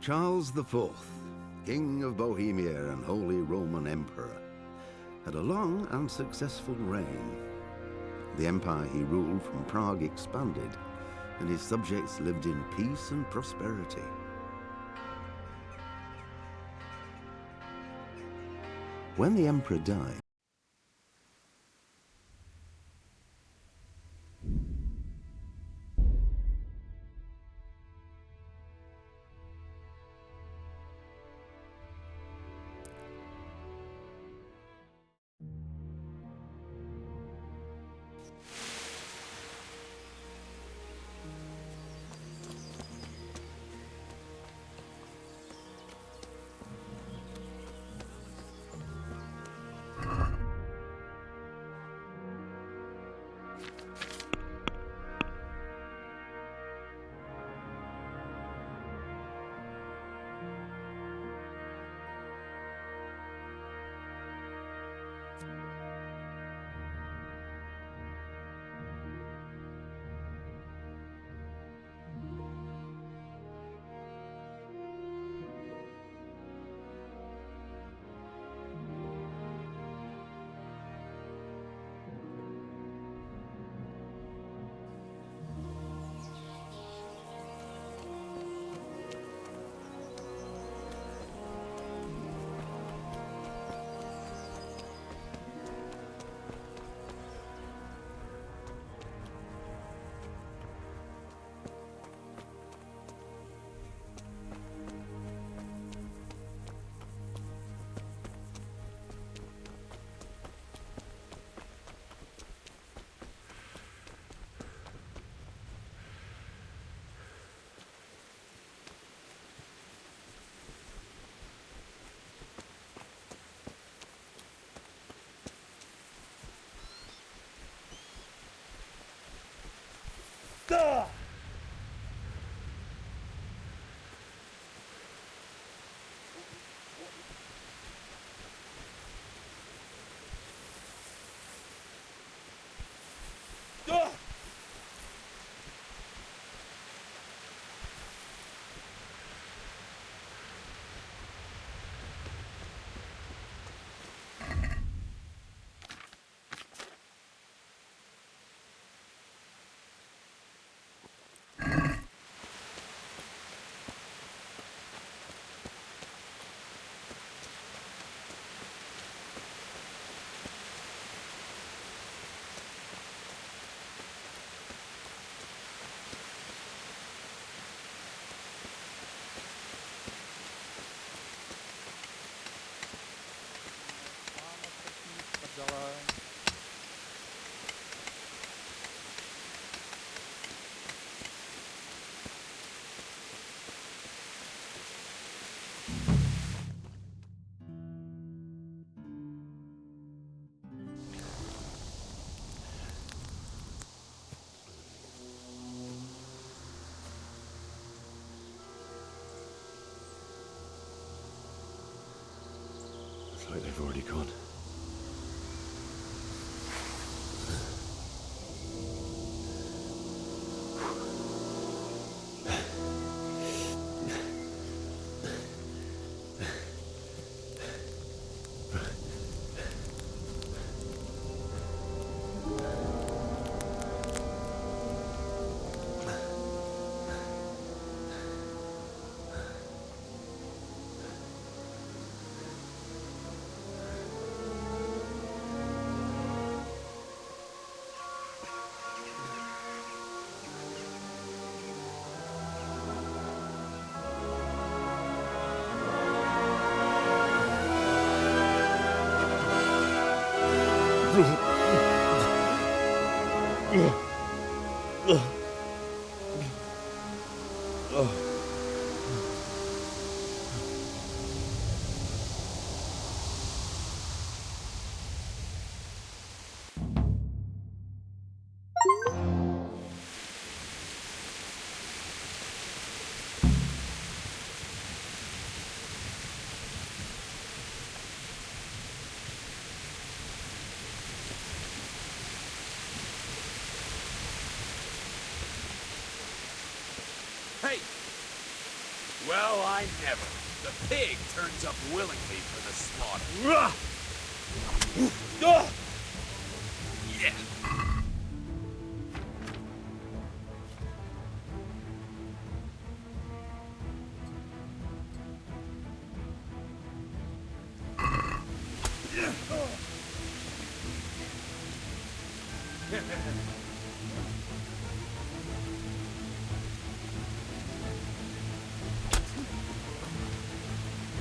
Charles IV, King of Bohemia and Holy Roman Emperor, had a long and successful reign. The empire he ruled from Prague expanded, and his subjects lived in peace and prosperity. When the emperor died, it's like they've already gone. Well, I never. The pig turns up willingly for the slaughter. Yeah.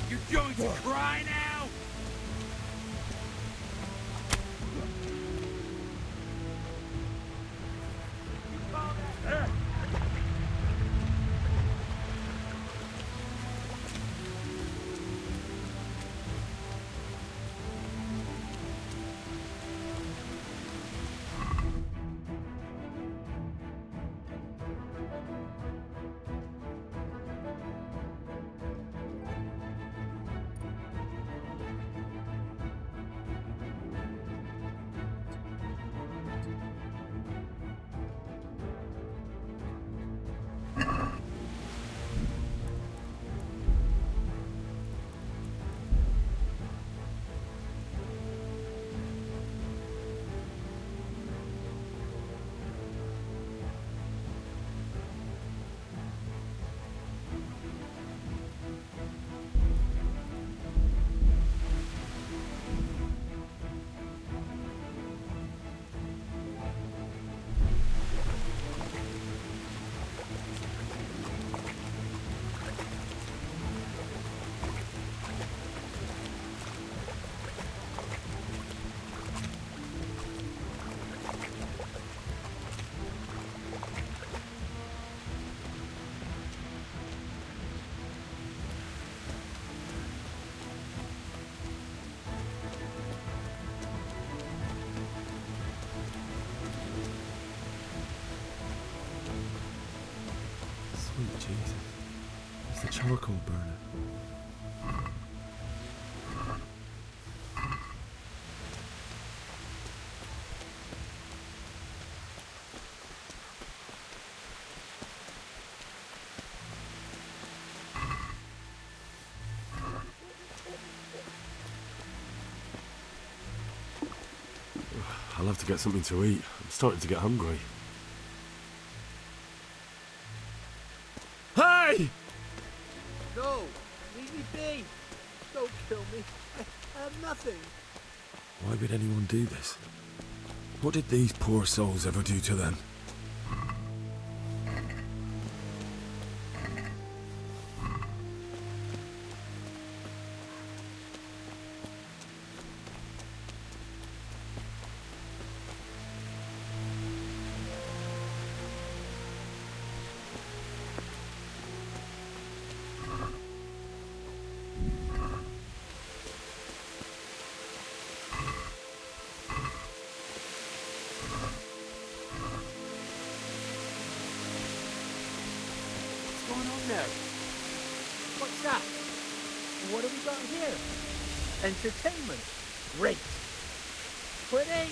You're going to cry now? Sweet Jesus. It's the charcoal burner. I'll have to get something to eat. I'm starting to get hungry. Hey! No! Leave me be! Don't kill me. I have nothing. Why would anyone do this? What did these poor souls ever do to them? What's going on there? What's that? What have we got here? Entertainment. Great. Quitting.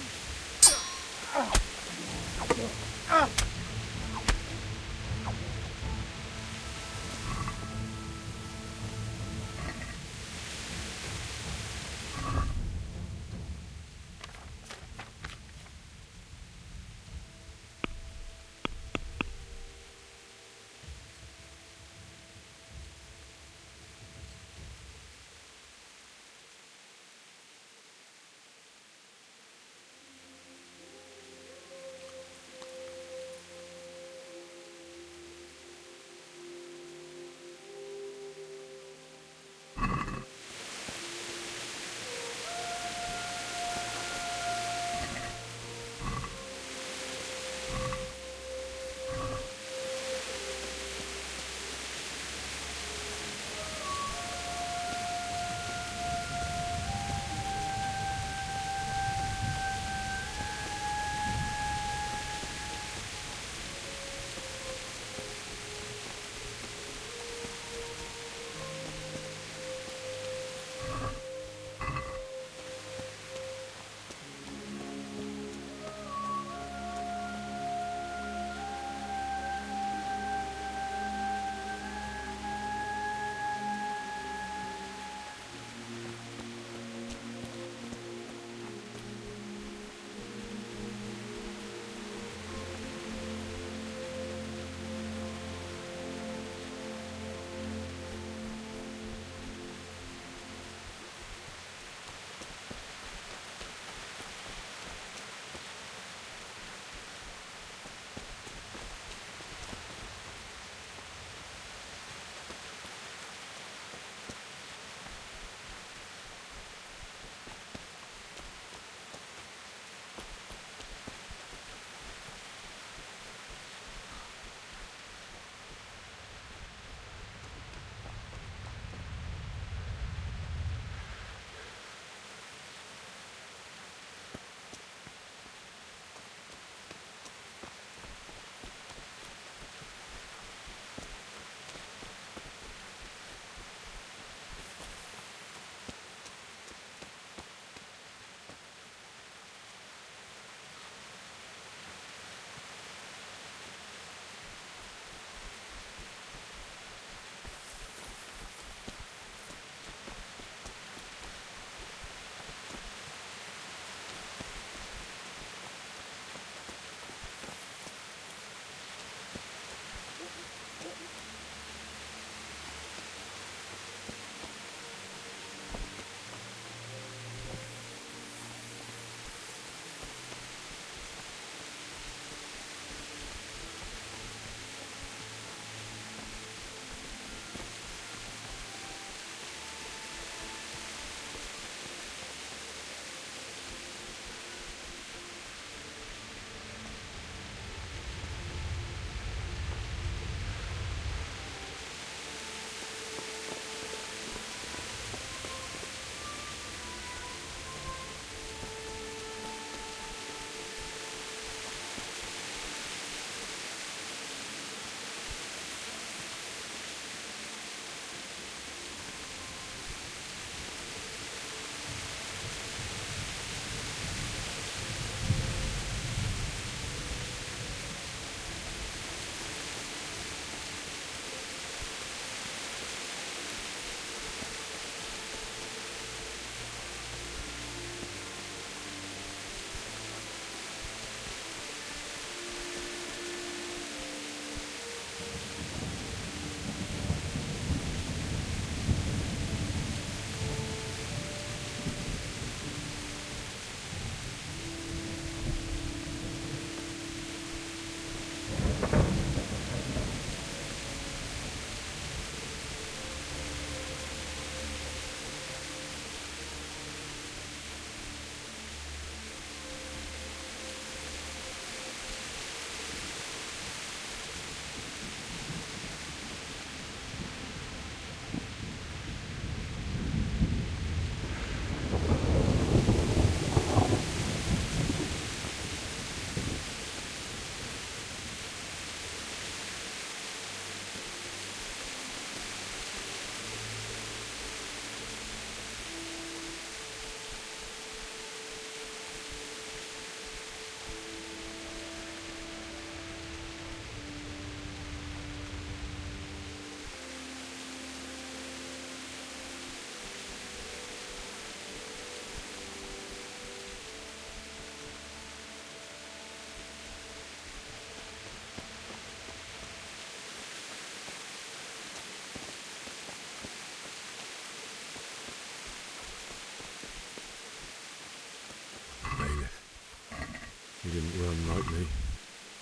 unlike me.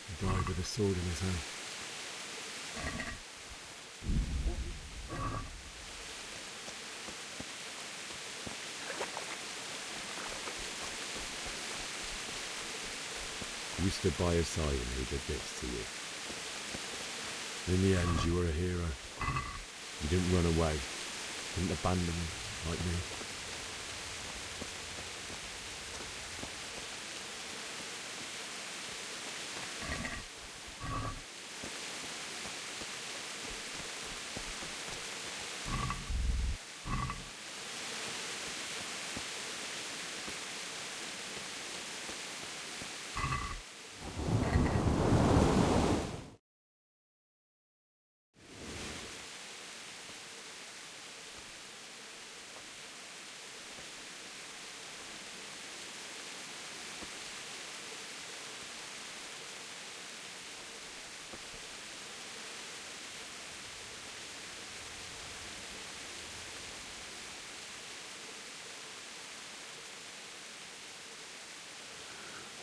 He died with a sword in his hand. You stood by his side and he did this to you. In the end, you were a hero. You didn't run away. Didn't abandon him like me.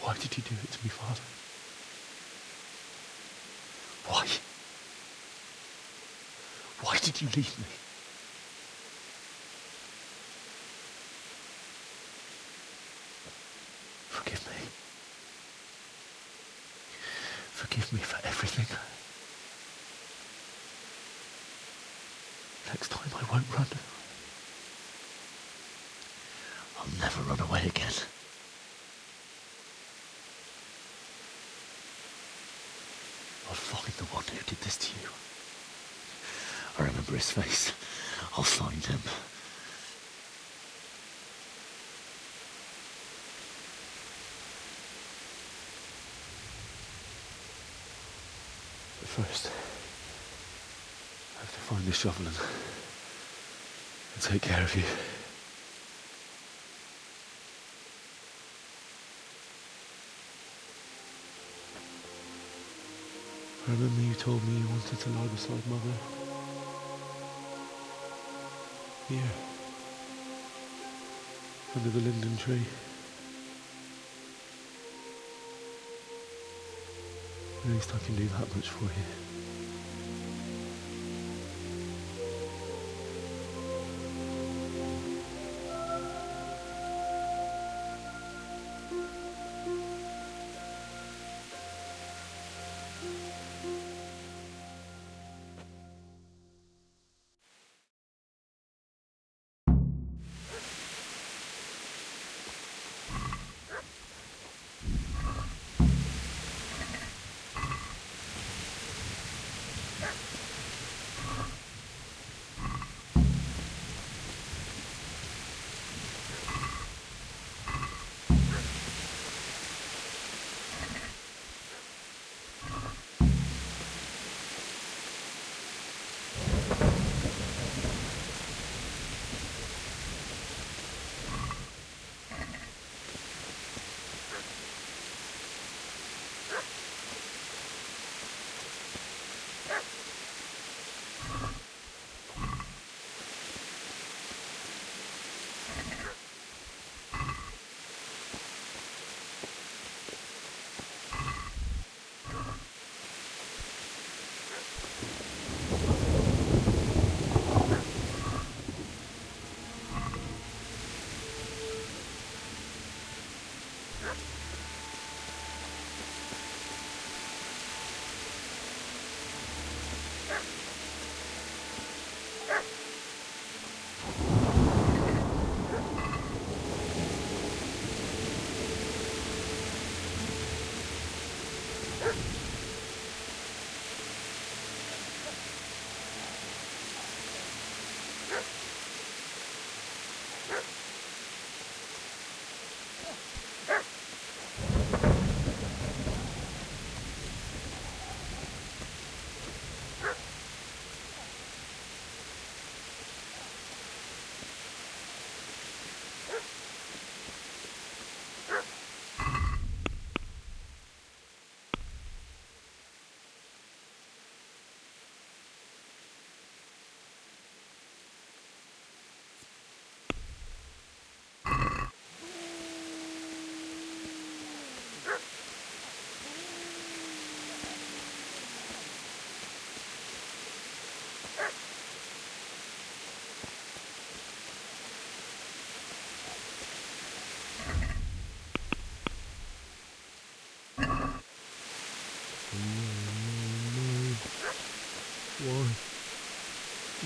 Why did you do it to me, Father? Why? Why did you leave me? Forgive me. Forgive me for everything. Next time I won't run. I'll never run away again. I'll find the one who did this to you. I remember his face. I'll find him. But first, I have to find the shovel and take care of you. I remember you told me you wanted to lie beside Mother. Here. Under the linden tree. At least I can do that much for you.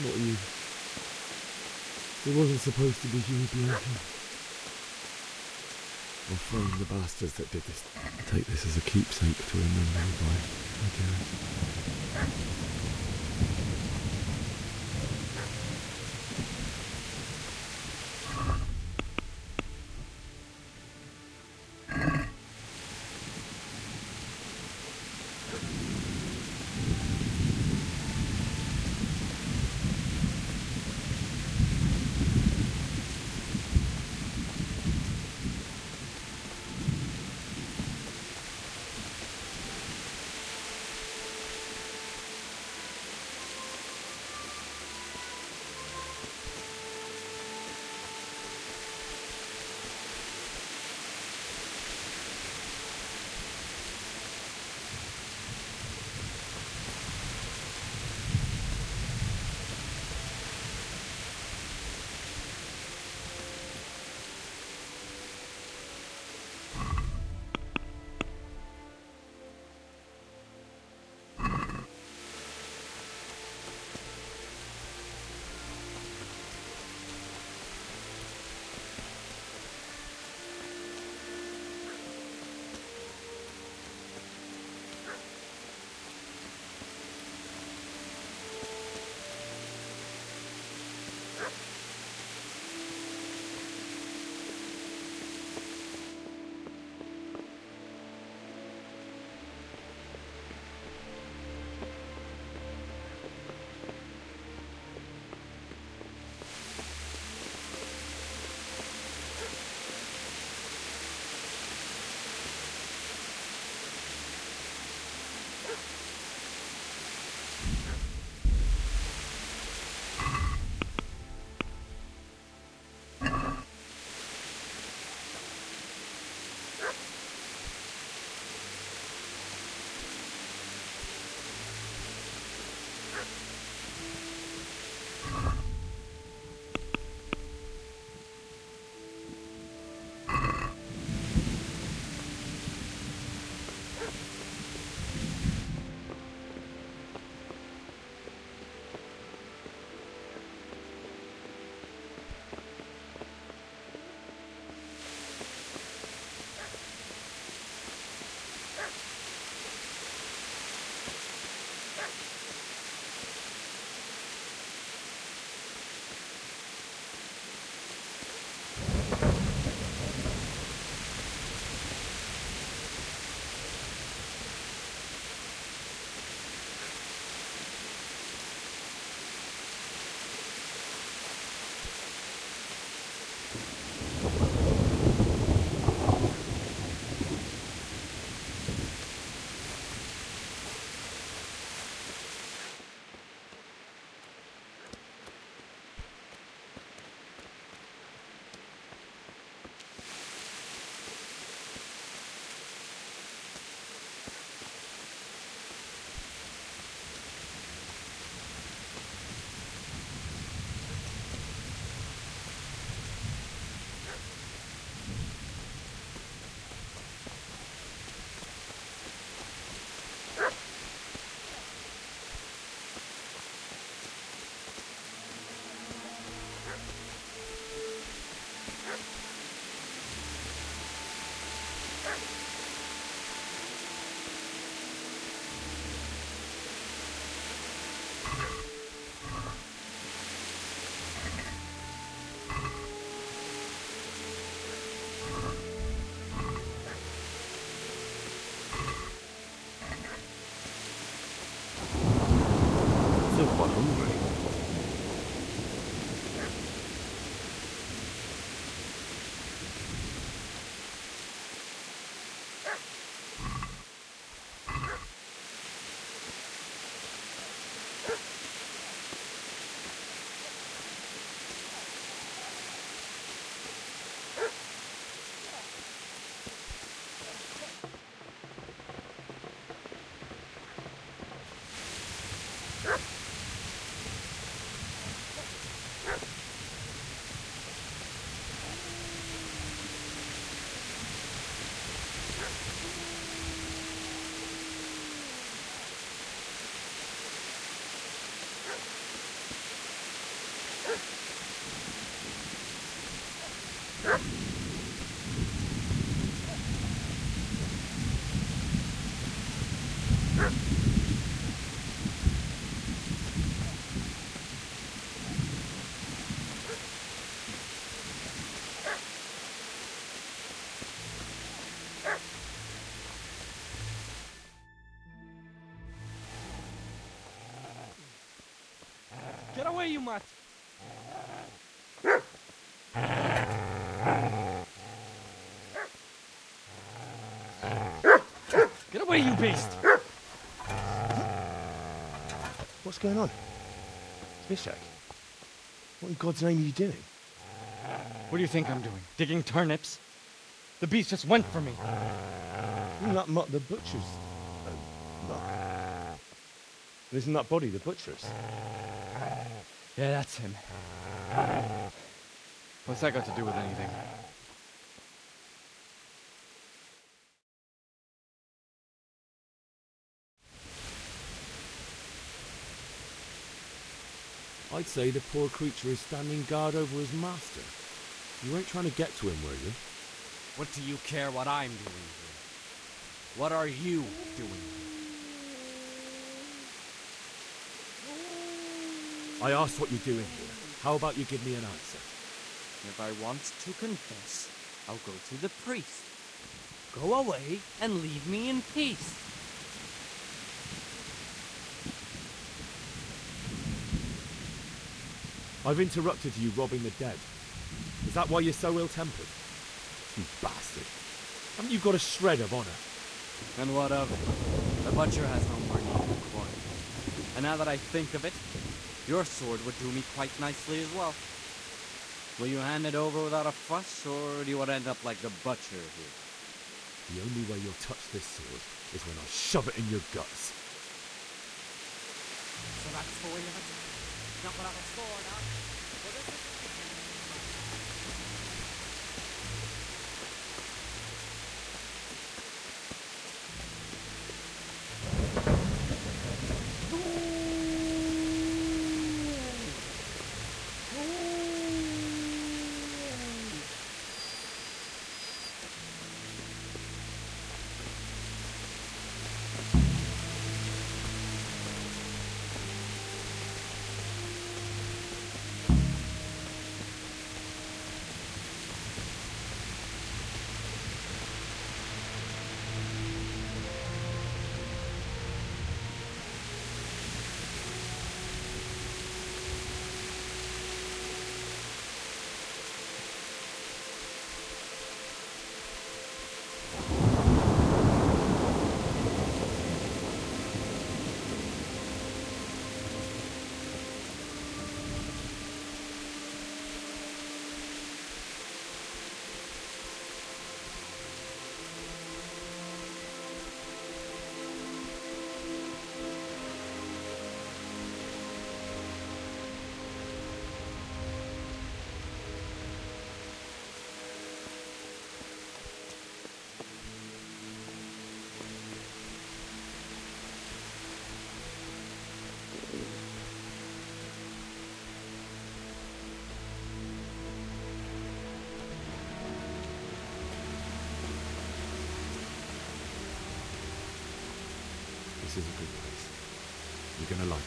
Not you. It wasn't supposed to be you, Bianca. I'll find the bastards that did this. Take this as a keepsake to remember me by, okay? away, you mutt! Get away, you beast! What's going on? Mishak, what in God's name are you doing? What do you think I'm doing? Digging turnips? The beast just went for me. Isn't that mutt the butcher's? Mutt? Isn't that body the butcher's? Yeah, that's him. What's that got to do with anything? I'd say the poor creature is standing guard over his master. You weren't trying to get to him, were you? What do you care what I'm doing here? What are you doing here? I asked what you're doing here. How about you give me an answer? If I want to confess, I'll go to the priest. Go away and leave me in peace. I've interrupted you robbing the dead. Is that why you're so ill-tempered? You bastard. Haven't you got a shred of honor? And what of it? The butcher has no more need of quarter. And now that I think of it, your sword would do me quite nicely as well. Will you hand it over without a fuss, or do you want to end up like the butcher here? The only way you'll touch this sword is when I shove it in your guts. So that's the way of it? Not without a sword, huh? Well, this is... This is a good place. You're gonna like it.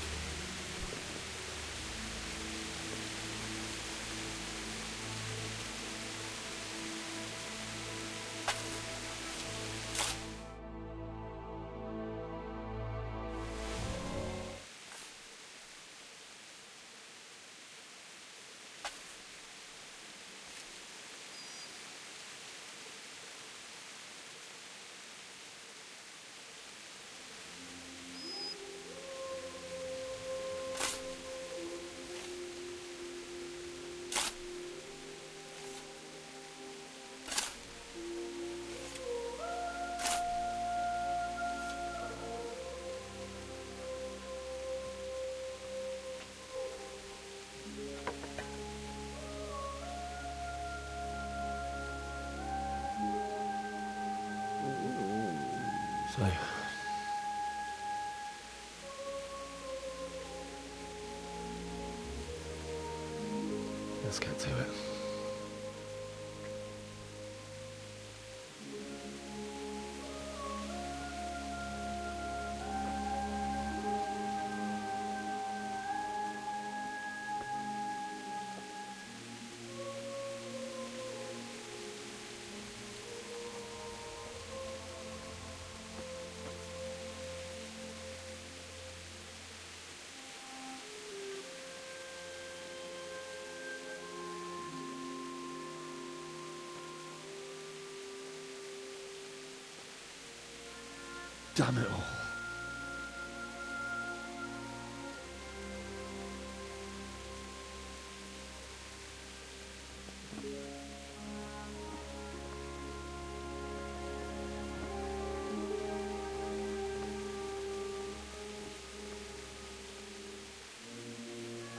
So, let's get to it. Damn it all.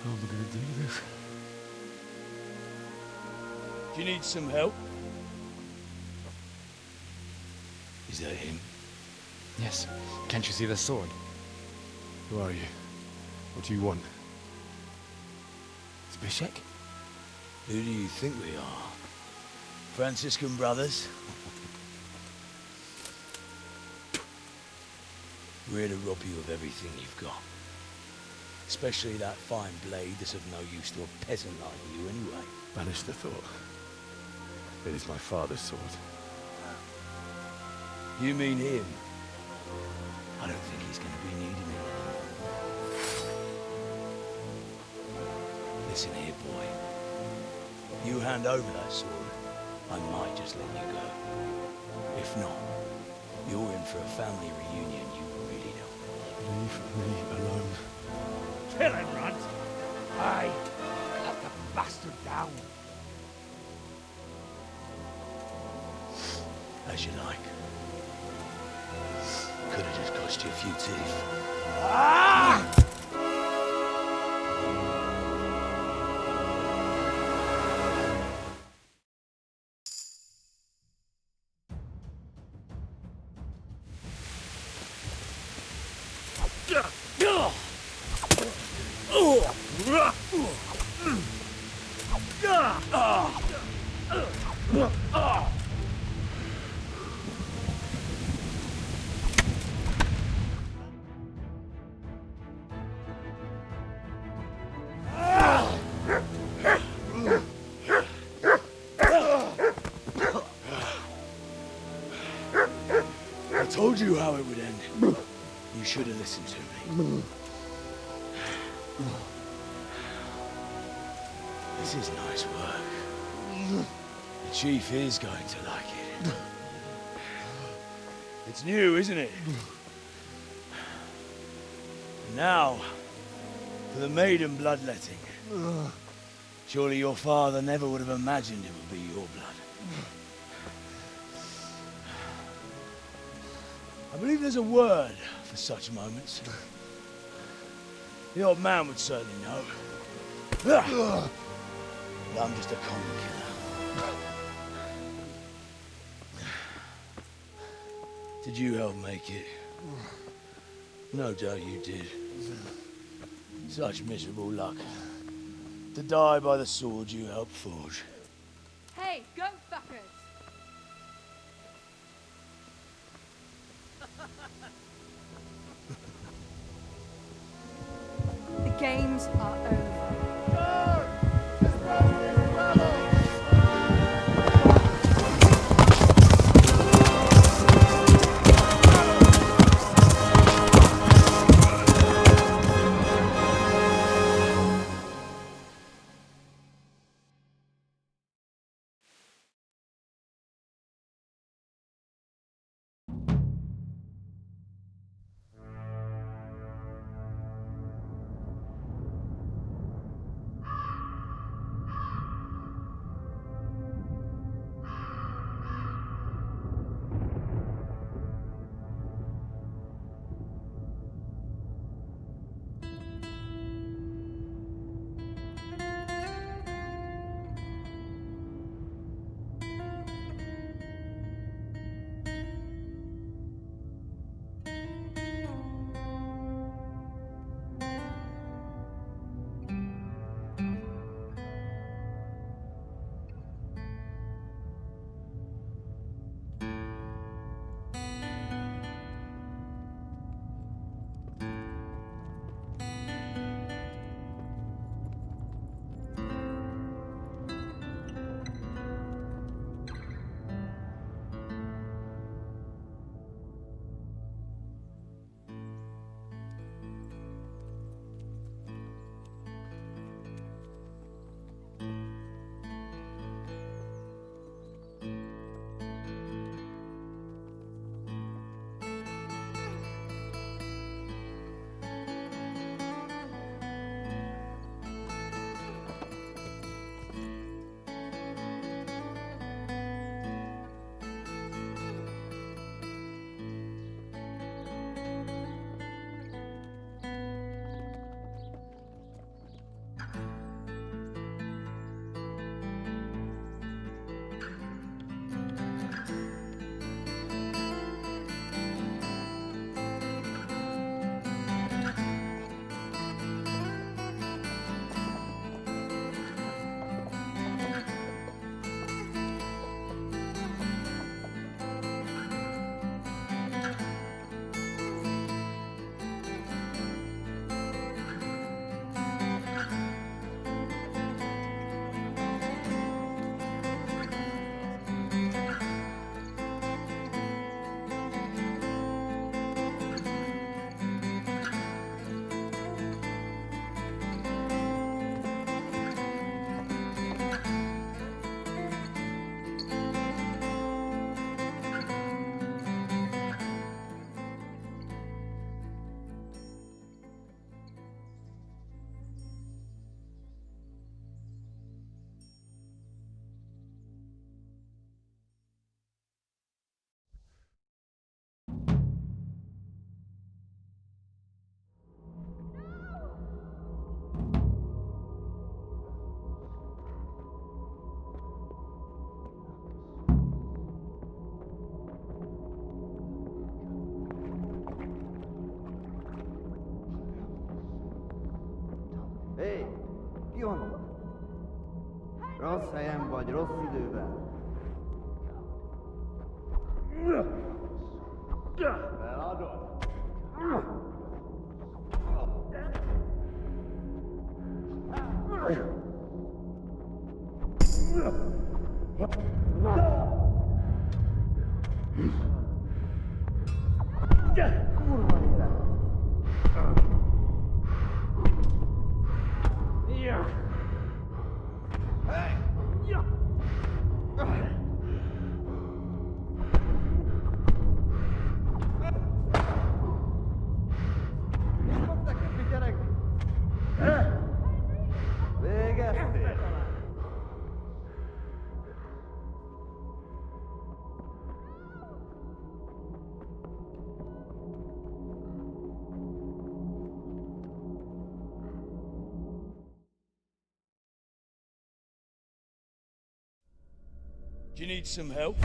How am I going to do this? Do you need some help? Is that him? Yes. Can't you see the sword? Who are you? What do you want? Zbyszek? Who do you think we are? Franciscan brothers? We're here to rob you of everything you've got. Especially that fine blade that's of no use to a peasant like you anyway. Banish the thought. It is my father's sword. You mean him? I don't think he's going to be needing it. Listen here, boy. You hand over that sword, I might just let you go. If not, you're in for a family reunion you really don't. Leave me alone. Kill him, Runt! Aye, cut the bastard down. As you like. Could have just cost you a few teeth. Ah! I told you how it would end. You should have listened to me. This is nice work. The chief is going to like it. It's new, isn't it? Now, for the maiden bloodletting. Surely your father never would have imagined it would be your blood. I believe there's a word for such moments. The old man would certainly know. But I'm just a common killer. Did you help make it? No doubt you did. Such miserable luck. To die by the sword you helped forge. Hey, go fuckers! The games are over. Rossz helyen vagy, rossz időben. Feladod. Kurva élet. Végeztél. Do you need some help?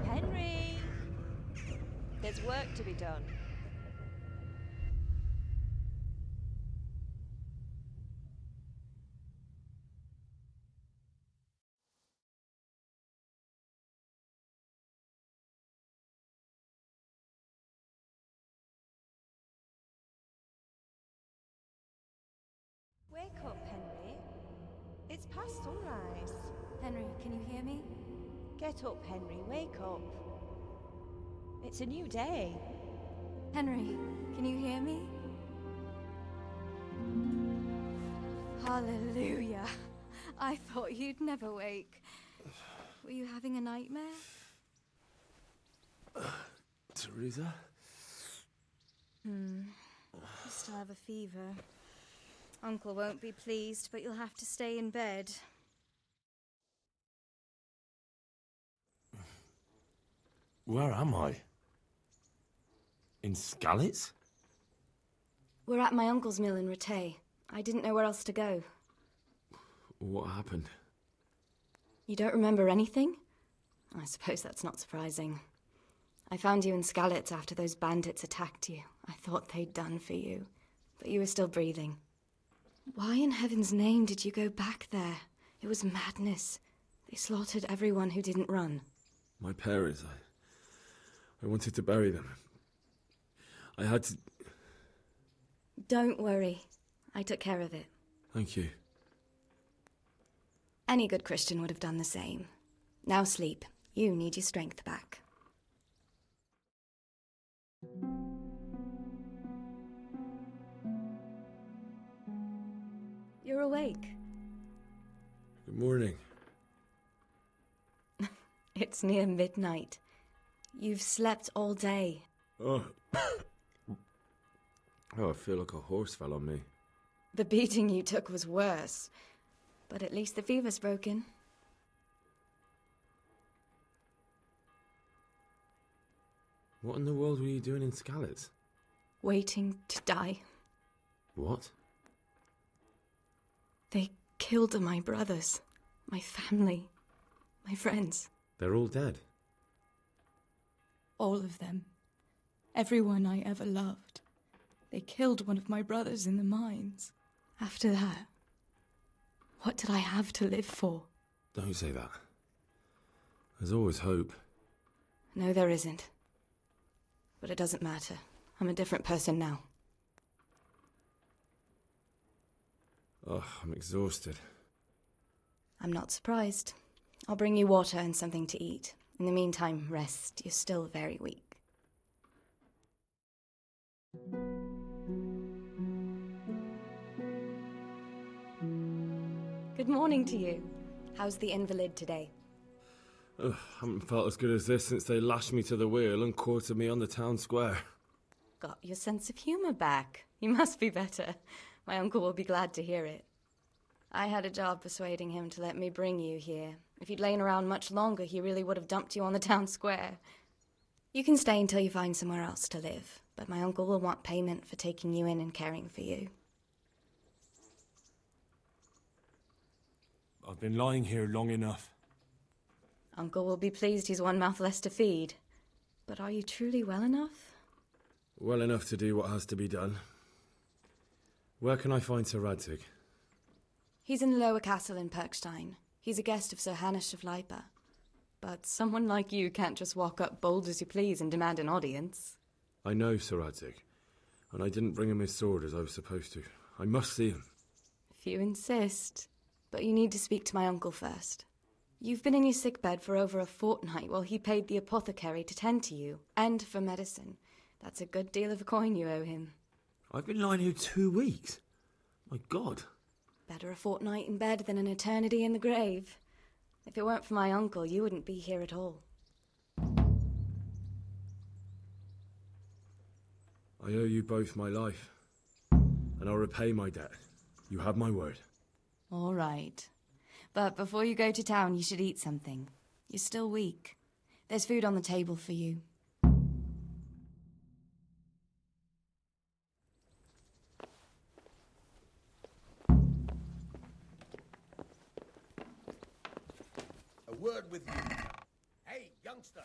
Henry! There's work to be done. Wake up, Henry. It's past sunrise. Henry, can you hear me? Get up, Henry. Wake up. It's a new day. Henry, can you hear me? Hallelujah. I thought you'd never wake. Were you having a nightmare? Teresa? You still have a fever. Uncle won't be pleased, but you'll have to stay in bed. Where am I? In Skalitz? We're at my uncle's mill in Rattay. I didn't know where else to go. What happened? You don't remember anything? I suppose that's not surprising. I found you in Skalitz after those bandits attacked you. I thought they'd done for you, but you were still breathing. Why in heaven's name did you go back there? It was madness. They slaughtered everyone who didn't run. My parents, I wanted to bury them. I had to... Don't worry. I took care of it. Thank you. Any good Christian would have done the same. Now sleep. You need your strength back. You're awake. Good morning. It's near midnight. You've slept all day. Oh. Oh, I feel like a horse fell on me. The beating you took was worse. But at least the fever's broken. What in the world were you doing in Skalitz? Waiting to die. What? They killed my brothers, my family, my friends. They're all dead. All of them. Everyone I ever loved. They killed one of my brothers in the mines. After that, what did I have to live for? Don't say that. There's always hope. No, there isn't. But it doesn't matter. I'm a different person now. Oh, I'm exhausted. I'm not surprised. I'll bring you water and something to eat. In the meantime, rest. You're still very weak. Good morning to you. How's the invalid today? Ugh, haven't felt as good as this since they lashed me to the wheel and quartered me on the town square. Got your sense of humour back. You must be better. My uncle will be glad to hear it. I had a job persuading him to let me bring you here. If you'd lain around much longer, he really would have dumped you on the town square. You can stay until you find somewhere else to live, but my uncle will want payment for taking you in and caring for you. I've been lying here long enough. Uncle will be pleased he's one mouth less to feed. But are you truly well enough? Well enough to do what has to be done. Where can I find Sir Radzig? He's in the lower castle in Perkstein. He's a guest of Sir Hanush of Leipa. But someone like you can't just walk up bold as you please and demand an audience. I know Sir Radzig, and I didn't bring him his sword as I was supposed to. I must see him. If you insist. But you need to speak to my uncle first. You've been in your sickbed for over a fortnight while he paid the apothecary to tend to you, and for medicine. That's a good deal of a coin you owe him. I've been lying here 2 weeks. My God. Better a fortnight in bed than an eternity in the grave. If it weren't for my uncle, you wouldn't be here at all. I owe you both my life, and I'll repay my debt. You have my word. All right. But before you go to town, you should eat something. You're still weak. There's food on the table for you. A word with you. Hey, youngster!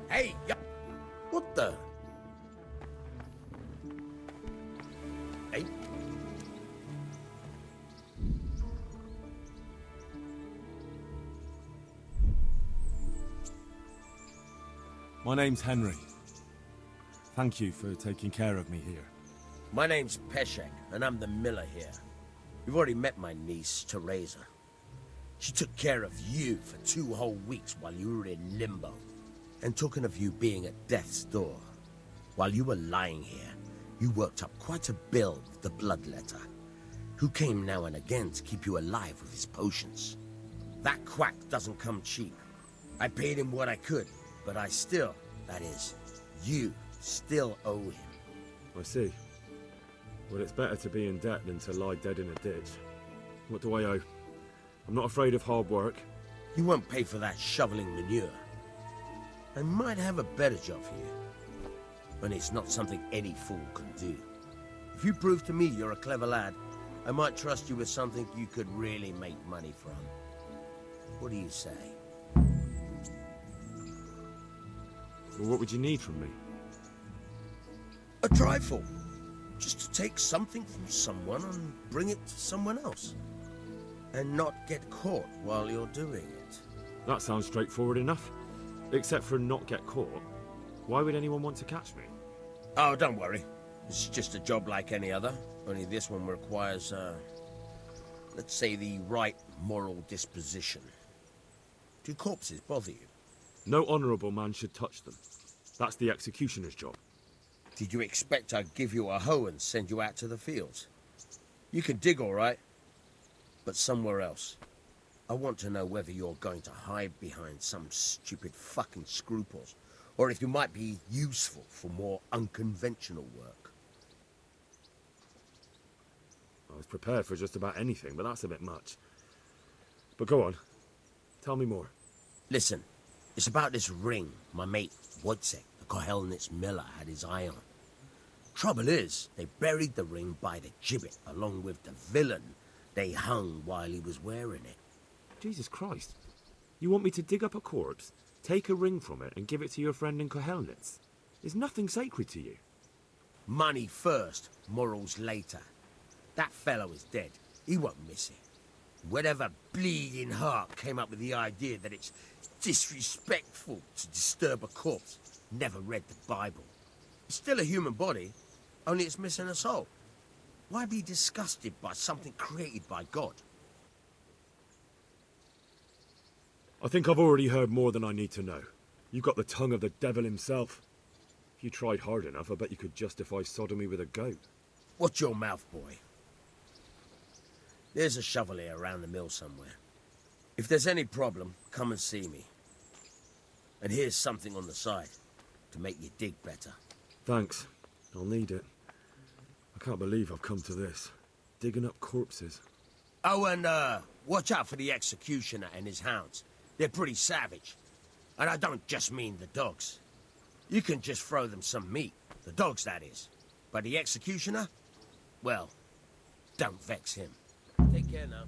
Hey, what the? Hey. My name's Henry. Thank you for taking care of me here. My name's Peshek, and I'm the miller here. You've already met my niece, Teresa. She took care of you for 2 whole weeks while you were in limbo. And talking of you being at death's door, while you were lying here, you worked up quite a bill with the bloodletter, who came now and again to keep you alive with his potions. That quack doesn't come cheap. I paid him what I could, but I still, that is, you still owe him. I see. Well, it's better to be in debt than to lie dead in a ditch. What do I owe? I'm not afraid of hard work. You won't pay for that shoveling manure. I might have a better job for you, but it's not something any fool can do. If you prove to me you're a clever lad, I might trust you with something you could really make money from. What do you say? Well, what would you need from me? A trifle. Just to take something from someone and bring it to someone else. And not get caught while you're doing it. That sounds straightforward enough. Except for not get caught. Why would anyone want to catch me? Oh, don't worry. It's just a job like any other. Only this one requires, let's say the right moral disposition. Do corpses bother you? No honourable man should touch them. That's the executioner's job. Did you expect I'd give you a hoe and send you out to the fields? You can dig all right, but somewhere else. I want to know whether you're going to hide behind some stupid fucking scruples, or if you might be useful for more unconventional work. I was prepared for just about anything, but that's a bit much. But go on. Tell me more. Listen, it's about this ring my mate, Wojciech, the Kohelnitz miller, had his eye on. Trouble is, they buried the ring by the gibbet, along with the villain they hung while he was wearing it. Jesus Christ. You want me to dig up a corpse, take a ring from it, and give it to your friend in Kohelnitz? Is nothing sacred to you? Money first, morals later. That fellow is dead. He won't miss it. Whatever bleeding heart came up with the idea that it's disrespectful to disturb a corpse never read the Bible. It's still a human body, only it's missing a soul. Why be disgusted by something created by God? I think I've already heard more than I need to know. You've got the tongue of the devil himself. If you tried hard enough, I bet you could justify sodomy with a goat. Watch your mouth, boy. There's a shovel here around the mill somewhere. If there's any problem, come and see me. And here's something on the side to make you dig better. Thanks. I'll need it. I can't believe I've come to this. Digging up corpses. Oh, and watch out for the executioner and his hounds. They're pretty savage. And I don't just mean the dogs. You can just throw them some meat. The dogs, that is. But the executioner? Well, don't vex him. Take care now.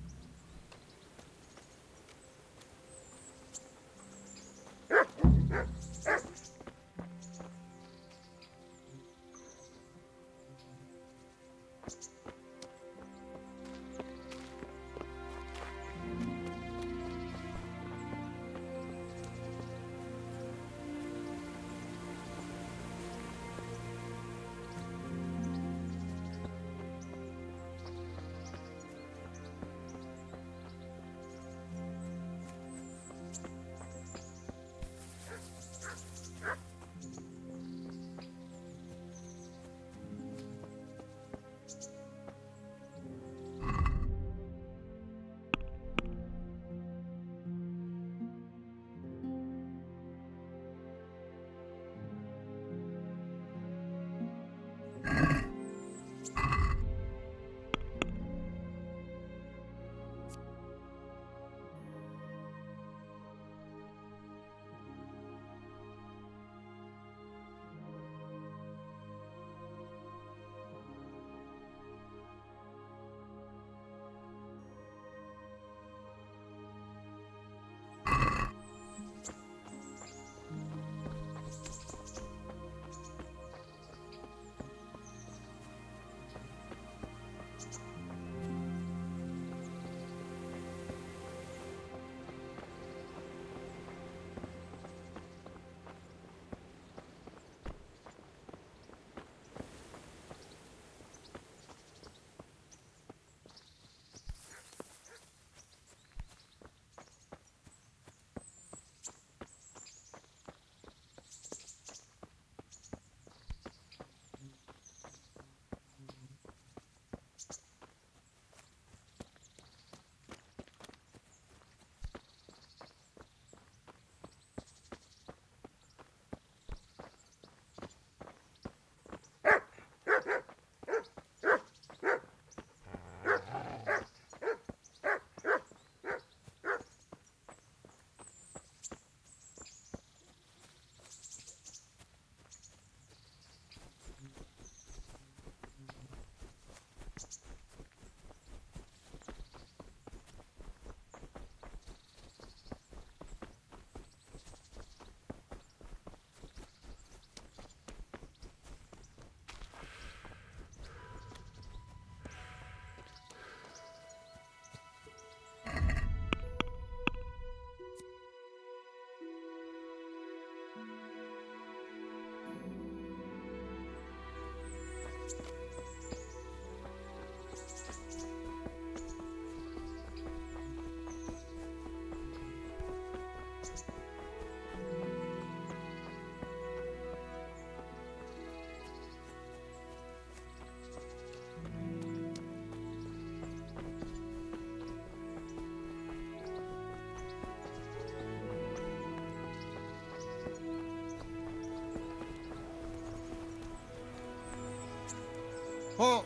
Halt!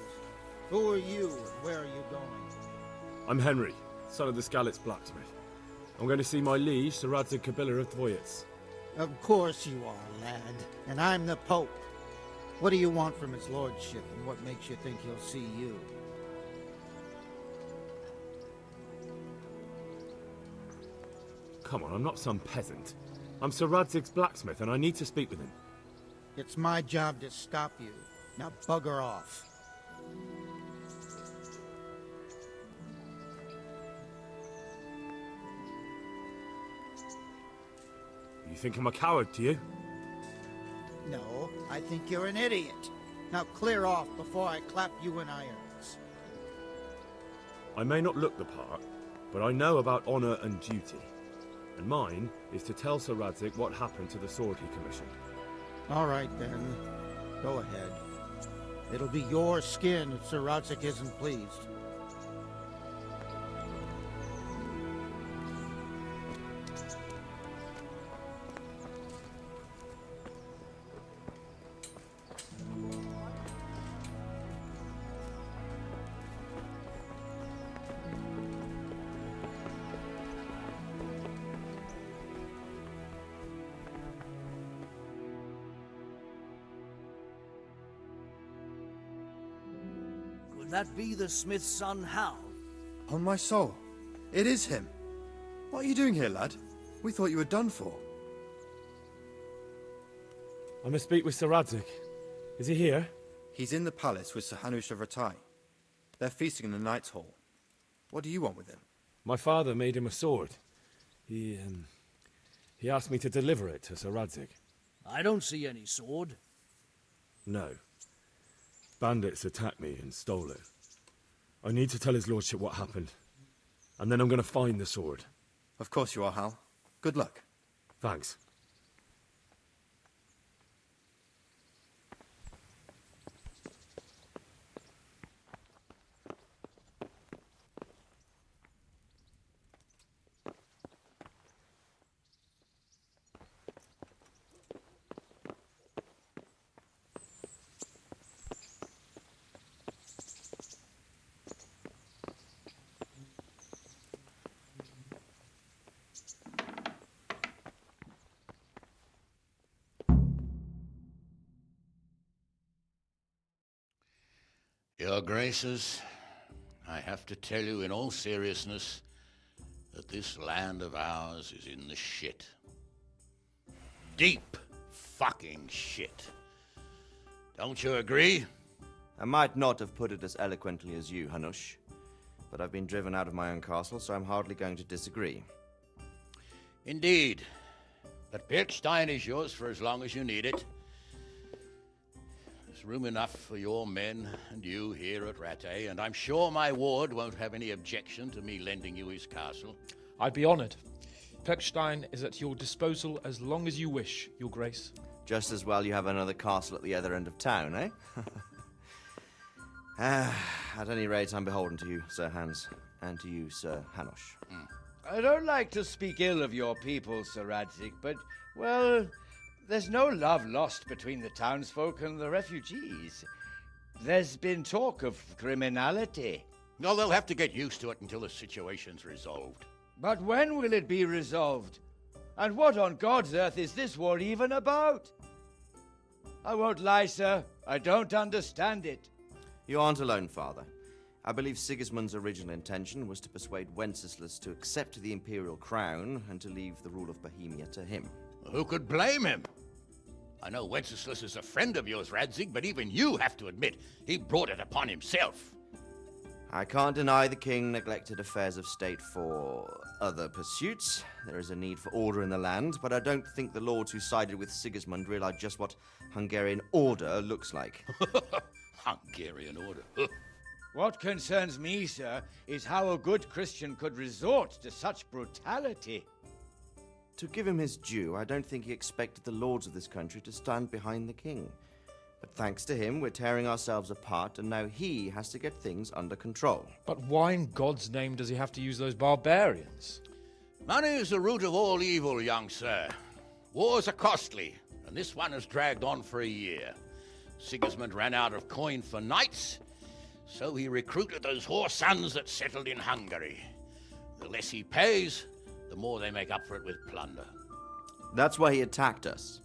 Who are you and where are you going? I'm Henry, son of the Skalitz blacksmith. I'm going to see my liege, Sir Radzig Kabiller of Viet. Of course you are, lad. And I'm the Pope. What do you want from his lordship, and what makes you think he'll see you? Come on, I'm not some peasant. I'm Sir Radzig's blacksmith, and I need to speak with him. It's my job to stop you. Now bugger off. You think I'm a coward, do you? No, I think you're an idiot. Now clear off before I clap you in irons. I may not look the part, but I know about honor and duty. And mine is to tell Sir Radzig what happened to the sword he commissioned. All right, then. Go ahead. It'll be your skin if Sir Radzig isn't pleased. Could that be the smith's son, Hal? On my soul, it is him. What are you doing here, lad? We thought you were done for. I must speak with Sir Radzig. Is he here? He's in the palace with Sir Hanush of Rattay. They're feasting in the Knight's Hall. What do you want with him? My father made him a sword. He asked me to deliver it to Sir Radzig. I don't see any sword. No. Bandits attacked me and stole it. I need to tell his lordship what happened. And then I'm going to find the sword. Of course you are, Hal. Good luck. Thanks. Your Graces, I have to tell you in all seriousness that this land of ours is in the shit. Deep fucking shit. Don't you agree? I might not have put it as eloquently as you, Hanush, but I've been driven out of my own castle, so I'm hardly going to disagree. Indeed. But Birkstein is yours for as long as you need it. There's room enough for your men and you here at Rattay, and I'm sure my ward won't have any objection to me lending you his castle. I'd be honored. Perkstein is at your disposal as long as you wish, Your Grace. Just as well you have another castle at the other end of town, eh? At any rate, I'm beholden to you, Sir Hans, and to you, Sir Hanush. I don't like to speak ill of your people, Sir Radzig, but, well, there's no love lost between the townsfolk and the refugees. There's been talk of criminality. No, they'll have to get used to it until the situation's resolved. But when will it be resolved? And what on God's earth is this war even about? I won't lie, sir. I don't understand it. You aren't alone, Father. I believe Sigismund's original intention was to persuade Wenceslas to accept the imperial crown and to leave the rule of Bohemia to him. Who could blame him? I know Wenceslas is a friend of yours, Radzig, but even you have to admit he brought it upon himself. I can't deny the king neglected affairs of state for other pursuits. There is a need for order in the land, but I don't think the lords who sided with Sigismund realized just what Hungarian order looks like. Hungarian order? What concerns me, sir, is how a good Christian could resort to such brutality. To give him his due, I don't think he expected the lords of this country to stand behind the king. But thanks to him, we're tearing ourselves apart, and now he has to get things under control. But why in God's name does he have to use those barbarians? Money is the root of all evil, young sir. Wars are costly, and this one has dragged on for a year. Sigismund ran out of coin for knights, so he recruited those whore sons that settled in Hungary. The less he pays, the more they make up for it with plunder. That's why he attacked us.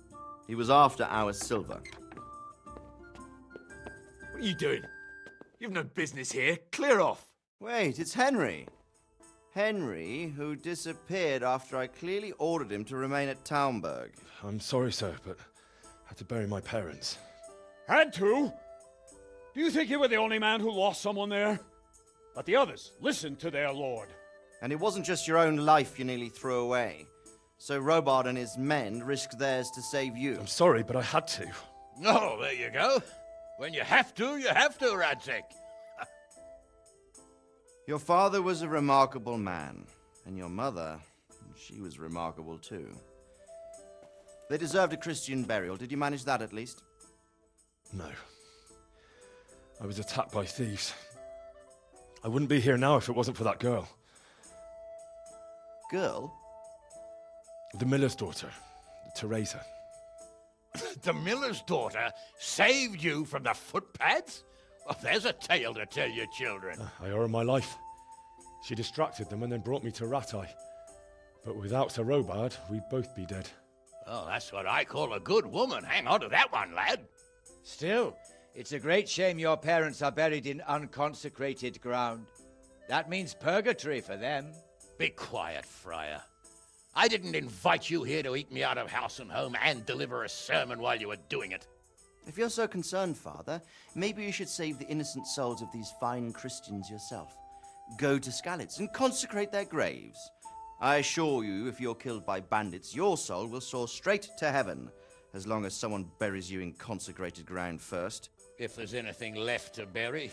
He was after our silver. What are you doing? You've no business here. Clear off. Wait, it's Henry. Henry, who disappeared after I clearly ordered him to remain at Taunberg. I'm sorry, sir, but Had to bury my parents. Had to? Do you think you were the only man who lost someone there? But the others listened to their lord. And it wasn't just your own life you nearly threw away. So Robard and his men risked theirs to save you. I'm sorry, but I had to. Oh, there you go. When you have to, Radzig. Your father was a remarkable man, and your mother, she was remarkable too. They deserved a Christian burial. Did you manage that at least? No. I was attacked by thieves. I wouldn't be here now if it wasn't for that girl. Girl? The miller's daughter, Teresa. The miller's daughter saved you from the footpads? Well, there's a tale to tell your children. I owe her my life. She distracted them and then brought me to Rattay. But without Sir Robard, we'd both be dead. Oh, that's what I call a good woman. Hang on to that one, lad. Still, it's a great shame your parents are buried in unconsecrated ground. That means purgatory for them. Be quiet, Friar. I didn't invite you here to eat me out of house and home and deliver a sermon while you were doing it. If you're so concerned, Father, maybe you should save the innocent souls of these fine Christians yourself. Go to Skalitz and consecrate their graves. I assure you, if you're killed by bandits, your soul will soar straight to heaven, as long as someone buries you in consecrated ground first. If there's anything left to bury,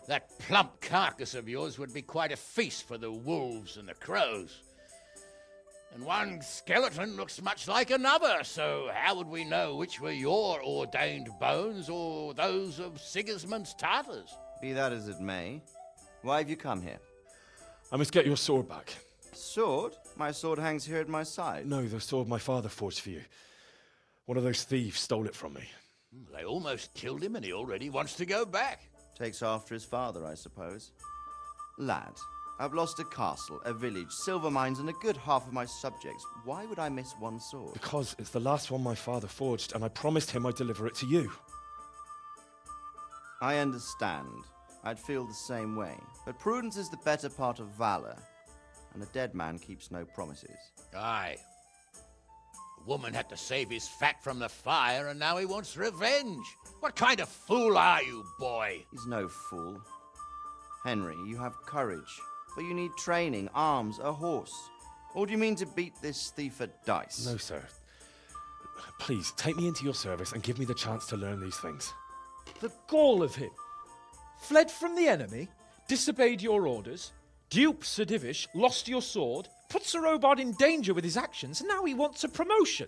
that plump carcass of yours would be quite a feast for the wolves and the crows. And one skeleton looks much like another, so how would we know which were your ordained bones or those of Sigismund's Tartars? Be that as it may, why have you come here? I must get your sword back. Sword? My sword hangs here at my side. No, the sword my father forged for you. One of those thieves stole it from me. They almost killed him and he already wants to go back. Takes after his father, I suppose. Lad, I've lost a castle, a village, silver mines, and a good half of my subjects. Why would I miss one sword? Because it's the last one my father forged, and I promised him I'd deliver it to you. I understand. I'd feel the same way. But prudence is the better part of valor, and a dead man keeps no promises. Aye. The woman had to save his fat from the fire, and now he wants revenge. What kind of fool are you, boy? He's no fool. Henry, you have courage, but you need training, arms, a horse. Or do you mean to beat this thief at dice? No, sir. Please, take me into your service and give me the chance to learn these things. The gall of him. Fled from the enemy, disobeyed your orders, duped Sir Divish, lost your sword, put Sir Robard in danger with his actions, and now he wants a promotion.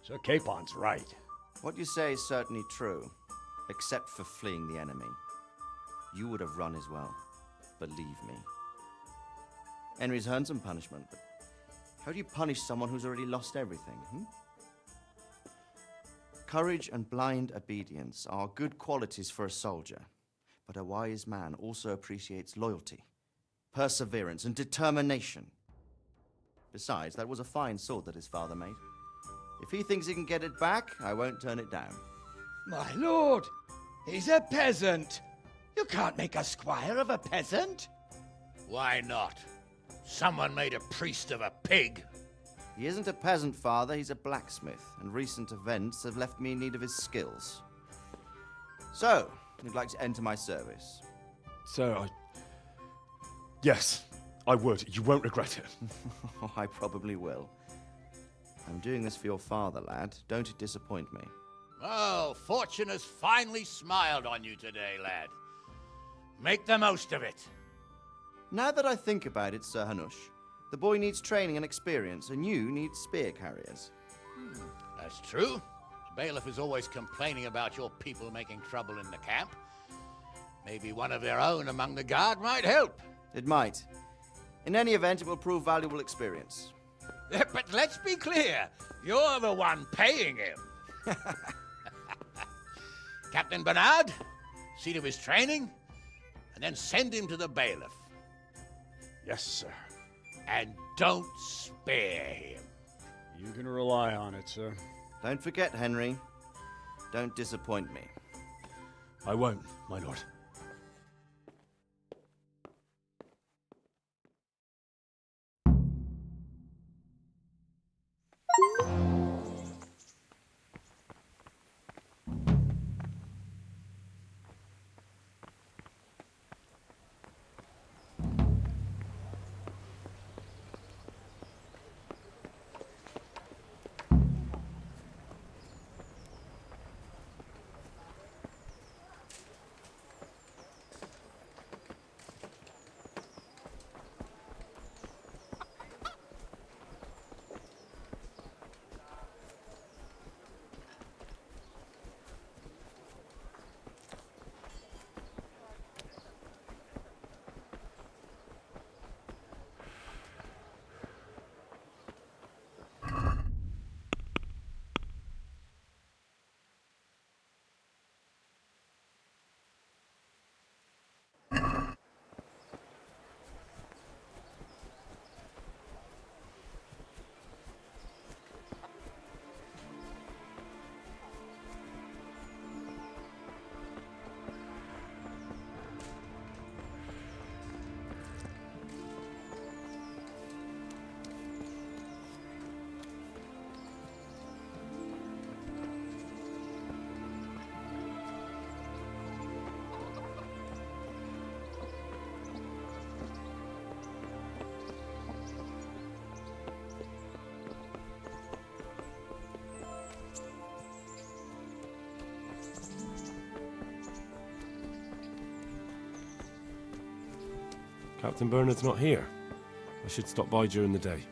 Sir Capon's right. What you say is certainly true, except for fleeing the enemy. You would have run as well, believe me. Henry's earned some punishment, but how do you punish someone who's already lost everything, Courage and blind obedience are good qualities for a soldier, but a wise man also appreciates loyalty, perseverance, and determination. Besides, that was a fine sword that his father made. If he thinks he can get it back, I won't turn it down. My lord, he's a peasant. You can't make a squire of a peasant. Why not? Someone made a priest of a pig. He isn't a peasant, Father. He's a blacksmith, and recent events have left me in need of his skills. So, you'd like to enter my service? Sir, Yes, I would. You won't regret it. Oh, I probably will. I'm doing this for your father, lad. Don't it disappoint me. Oh, fortune has finally smiled on you today, lad. Make the most of it. Now that I think about it, Sir Hanush, the boy needs training and experience, and you need spear carriers. That's true. The bailiff is always complaining about your people making trouble in the camp. Maybe one of their own among the guard might help. It might. In any event, it will prove valuable experience. But let's be clear. You're the one paying him. Captain Bernard, see to his training, and then send him to the bailiff. Yes, sir. And don't spare him. You can rely on it, sir. Don't forget, Henry. Don't disappoint me. I won't, my lord. Captain Bernard's not here. I should stop by during the day.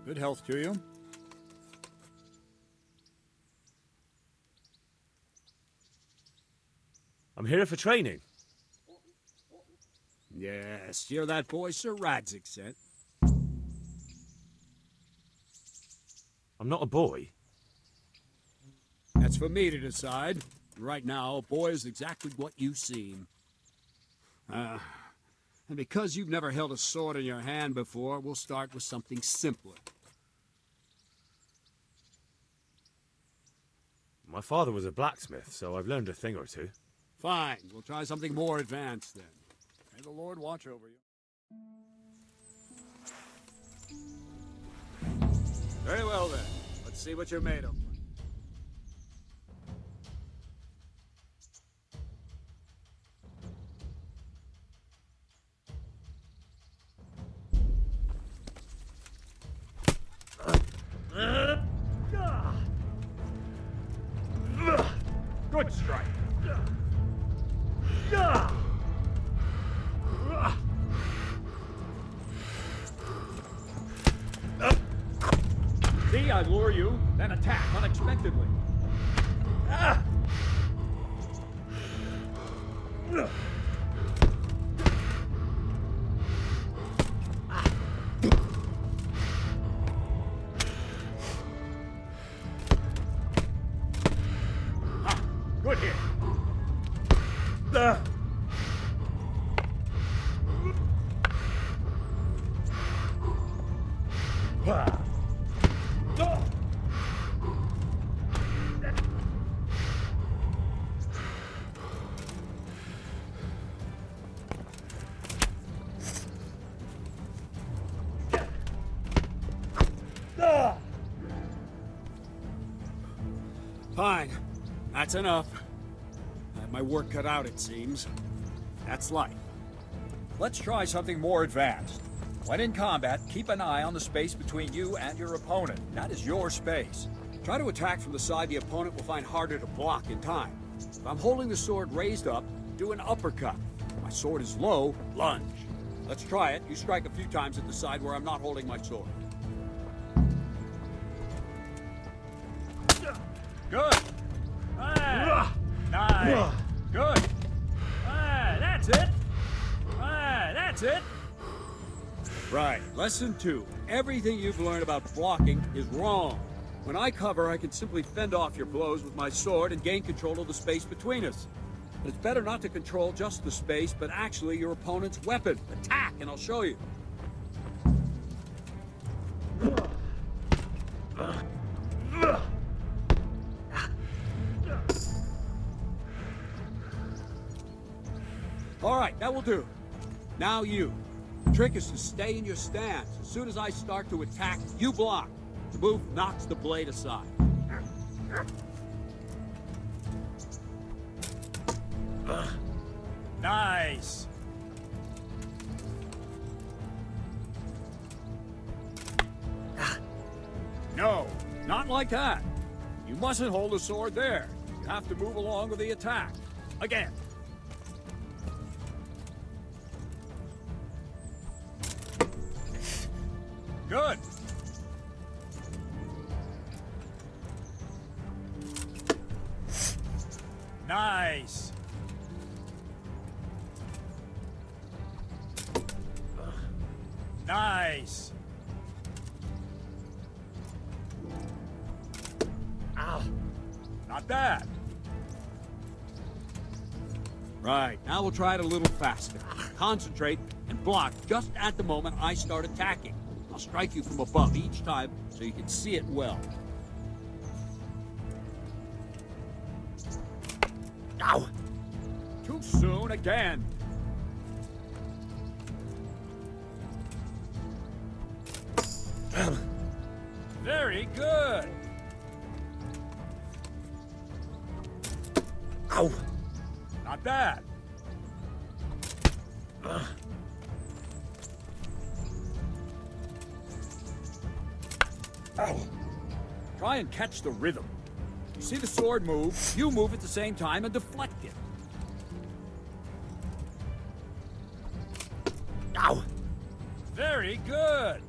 Good health to you. I'm here for training. Yes, you're that boy Sir Radzig sent. I'm not a boy. That's for me to decide. Right now, a boy is exactly what you seem. And because you've never held a sword in your hand before, we'll start with something simpler. My father was a blacksmith, so I've learned a thing or two. Fine, we'll try something more advanced then. May the Lord watch over you. Very well then. Let's see what you're made of. Good strike. See, I lure you, then attack unexpectedly. Good hit. Fine. That's enough. I have my work cut out, it seems. That's life. Let's try something more advanced. When in combat, keep an eye on the space between you and your opponent. That is your space. Try to attack from the side the opponent will find harder to block in time. If I'm holding the sword raised up, do an uppercut. If my sword is low, lunge. Let's try it. You strike a few times at the side where I'm not holding my sword. Good. Ah, nice. Good. Ah, that's it. Ah, that's it. Right. Lesson 2. Everything you've learned about blocking is wrong. When I cover, I can simply fend off your blows with my sword and gain control of the space between us. But it's better not to control just the space, but actually your opponent's weapon. Attack, and I'll show you. All right, that will do. Now you. The trick is to stay in your stance. As soon as I start to attack, you block. The move knocks the blade aside. Nice. No, not like that. You mustn't hold the sword there. You have to move along with the attack. Again. Good. Nice. Nice. Ow. Not bad. Right, now we'll try it a little faster. Concentrate and block just at the moment I start attacking. I'll strike you from above each time so you can see it well. Ow! Too soon again. Very good. Ow! Not bad. Ow! Try and catch the rhythm. You see the sword move, you move at the same time and deflect it. Ow! Very good.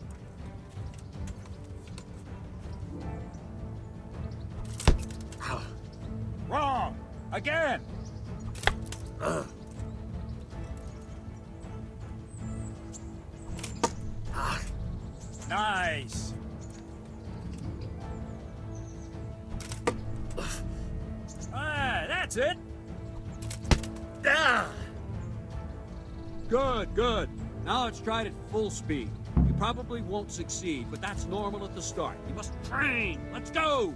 Ow. Wrong. Again. Nice. That's it. Good, good. Now let's try it at full speed. You probably won't succeed, but that's normal at the start. You must train. Let's go.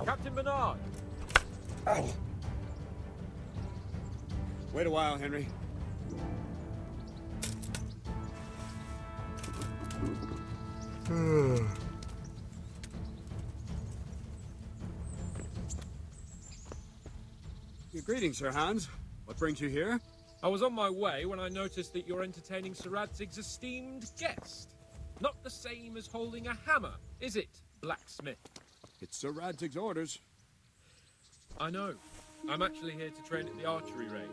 Captain Bernard! Ow! Wait a while, Henry. Greetings, Sir Hans. What brings you here? I was on my way when I noticed that you're entertaining Sir Radzig's esteemed guest. Not the same as holding a hammer, is it, blacksmith? It's Sir Radzig's orders. I know. I'm actually here to train at the archery range.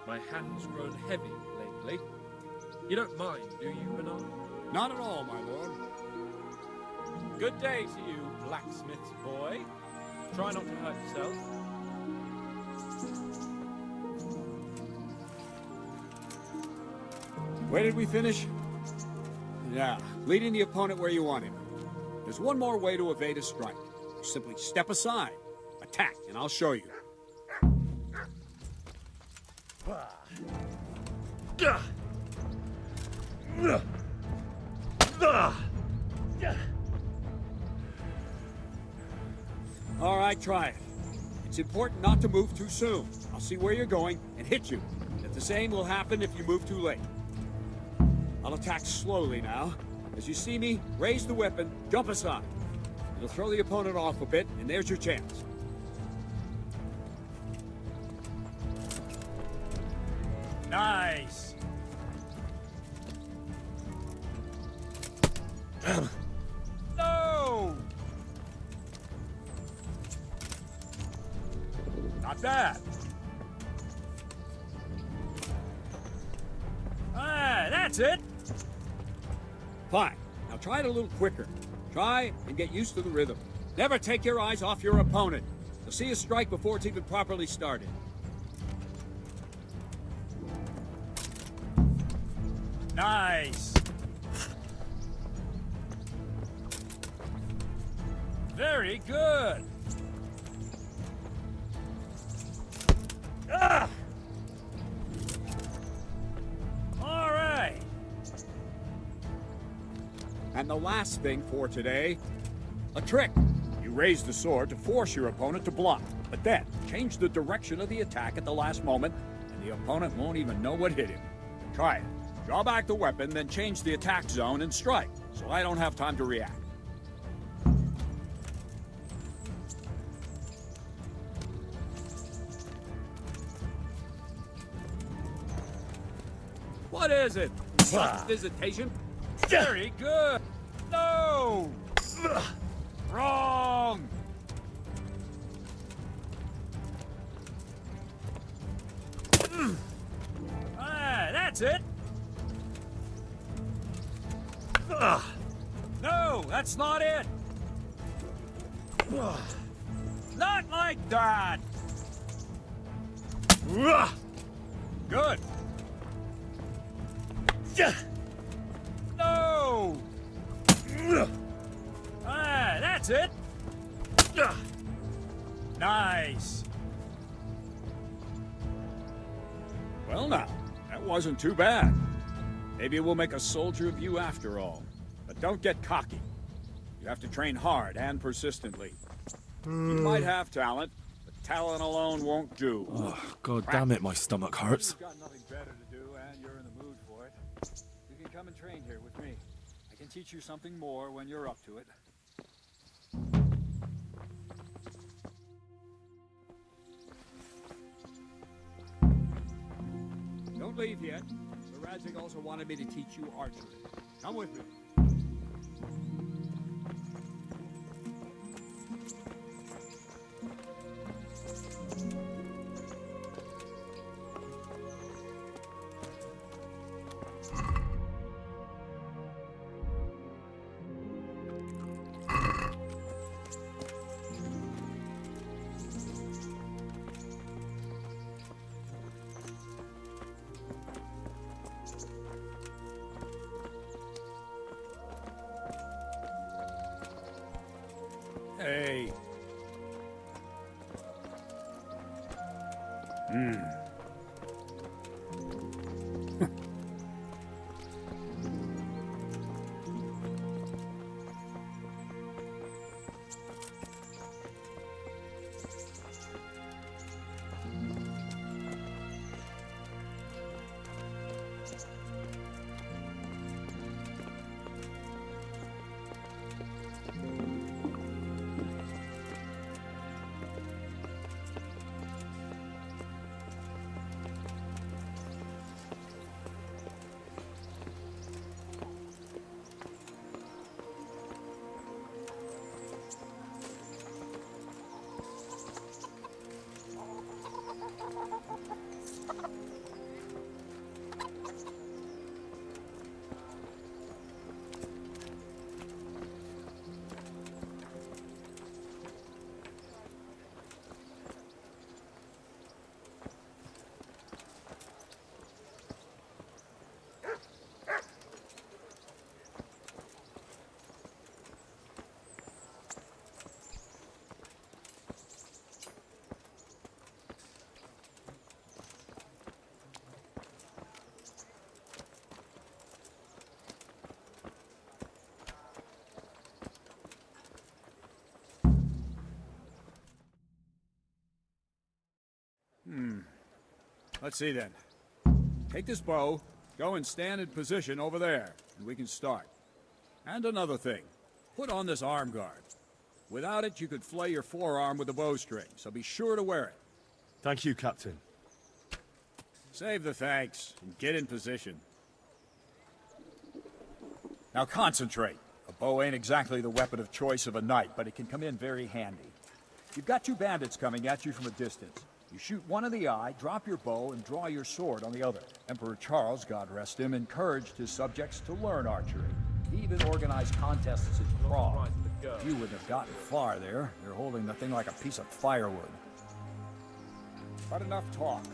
My hand's grown heavy lately. You don't mind, do you, Bernard? Not at all, my lord. Good day to you, blacksmith's boy. Try not to hurt yourself. Where did we finish? Yeah, leading the opponent where you want him. There's one more way to evade a strike. You simply step aside, attack, and I'll show you. All right, try it. It's important not to move too soon. I'll see where you're going and hit you. And the same will happen if you move too late. I'll attack slowly now. As you see me, raise the weapon, jump aside. It'll throw the opponent off a bit, and there's your chance. Nice! No! Not bad. Ah, that's it. Fine. Now try it a little quicker. Try and get used to the rhythm. Never take your eyes off your opponent. You'll see a strike before it's even properly started. Nice. Very good. Ah! All right. And the last thing for today, a trick. You raise the sword to force your opponent to block, but then change the direction of the attack at the last moment, and the opponent won't even know what hit him. Try it. Draw back the weapon, then change the attack zone and strike, so I don't have time to react. What is it? Visitation? Very good. No! Wrong! Ah, that's it. No, that's not it. Not like that. Good. No! Ah, that's it. Nice. Well now, that wasn't too bad. Maybe we'll make a soldier of you after all. But don't get cocky. You have to train hard and persistently. You might have talent, but talent alone won't do. Oh, God damn it, my stomach hurts. You've got nothing better to do and you're in the mood for it. You can come and train here with me. I can teach you something more when you're up to it. Don't leave yet. The Radzig also wanted me to teach you archery. Come with me. Hey. Let's see then. Take this bow, go and stand in position over there, and we can start. And another thing, put on this arm guard. Without it, you could flay your forearm with a bowstring, so be sure to wear it. Thank you, Captain. Save the thanks, and get in position. Now concentrate. A bow ain't exactly the weapon of choice of a knight, but it can come in very handy. You've got two bandits coming at you from a distance. You shoot one in the eye, drop your bow, and draw your sword on the other. Emperor Charles, God rest him, encouraged his subjects to learn archery. He even organized contests in Prague. You wouldn't have gotten far there. You're holding the thing like a piece of firewood. But enough talk.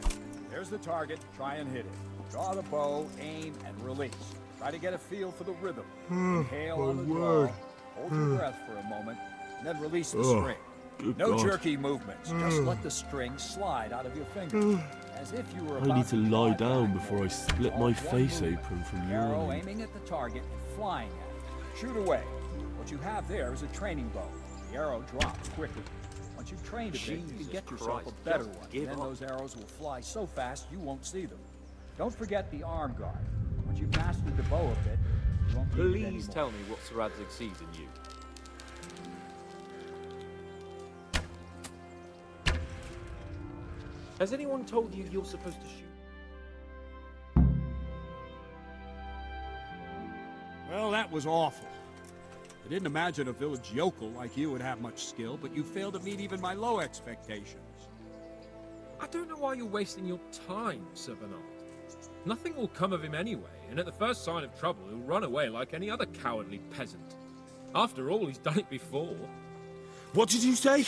There's the target. Try and hit it. Draw the bow, aim, and release. Try to get a feel for the rhythm. Inhale on the draw. Hold your breath for a moment, and then release the string. No jerky movements. Just let the string slide out of your fingers, as if you were about I need to lie fly down back. before I split my face open from Arrow urine. aiming at the target and flying at it. Shoot away. What you have there is a training bow. The arrow drops quickly. Once you've trained a bit, you can get yourself a better one. And then those arrows will fly so fast you won't see them. Don't forget the arm guard. Once you've mastered the bow a bit, you won't need it Please anymore. tell me what Sir Radzig sees in you. Has anyone told you you're supposed to shoot? Well, that was awful. I didn't imagine a village yokel like you would have much skill, but you failed to meet even my low expectations. I don't know why you're wasting your time, Sir Bernard. Nothing will come of him anyway, and at the first sign of trouble, he'll run away like any other cowardly peasant. After all, he's done it before. What did you say?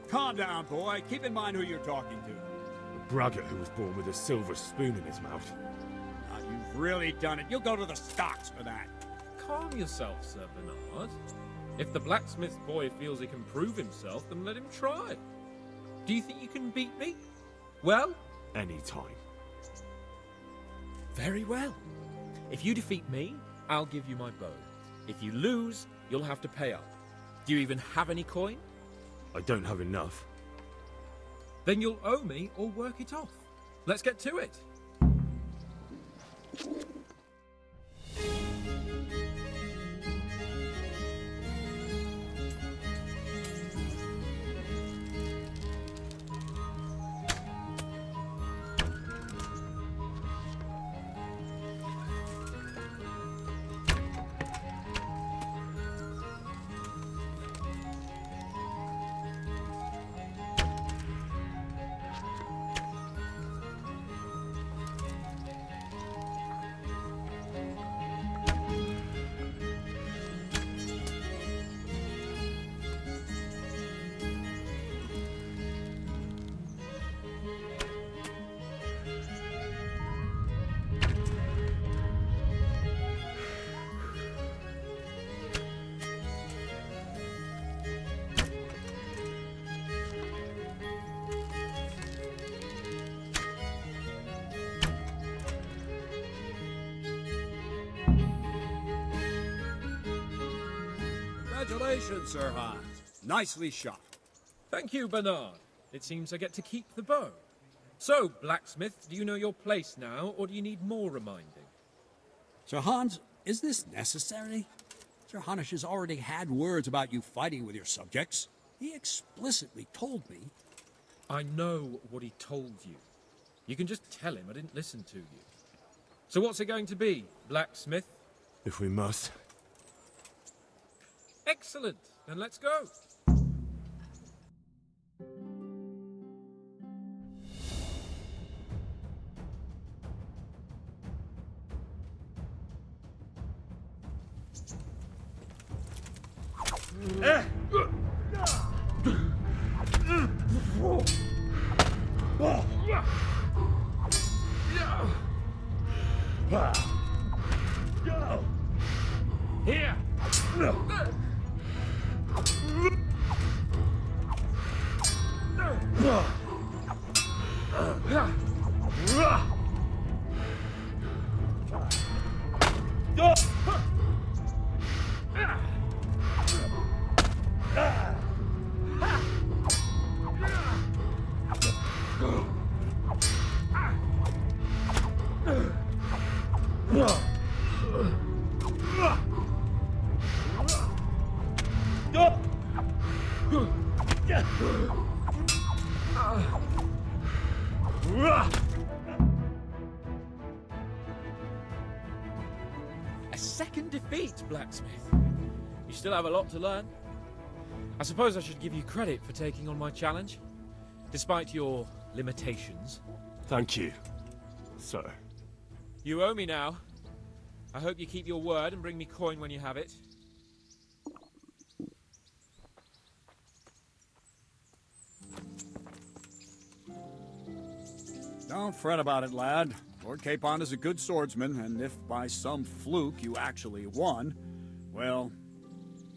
Calm down, boy. Keep in mind who you're talking to. A braggart who was born with a silver spoon in his mouth. Now, you've really done it. You'll go to the stocks for that. Calm yourself, Sir Bernard. If the blacksmith boy feels he can prove himself, then let him try. Do you think you can beat me? Well? Any time. Very well. If you defeat me, I'll give you my bow. If you lose, you'll have to pay up. Do you even have any coin? I don't have enough. Then you'll owe me or work it off. Let's get to it. Congratulations, Sir Hans. Nicely shot. Thank you, Bernard. It seems I get to keep the bow. So, blacksmith, do you know your place now, or do you need more reminding? Sir Hans, is this necessary? Sir Hanush has already had words about you fighting with your subjects. He explicitly told me. I know what he told you. You can just tell him I didn't listen to you. So what's it going to be, blacksmith? If we must. Excellent. Then let's go. Here. A second defeat, Blacksmith. You still have a lot to learn. I suppose I should give you credit for taking on my challenge, despite your limitations. Thank you, sir. You owe me now. I hope you keep your word and bring me coin when you have it. Don't fret about it, lad. Lord Capon is a good swordsman, and if by some fluke you actually won, well,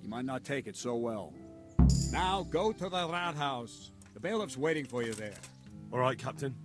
you might not take it so well. Now go to the rat house. The bailiff's waiting for you there. All right, Captain.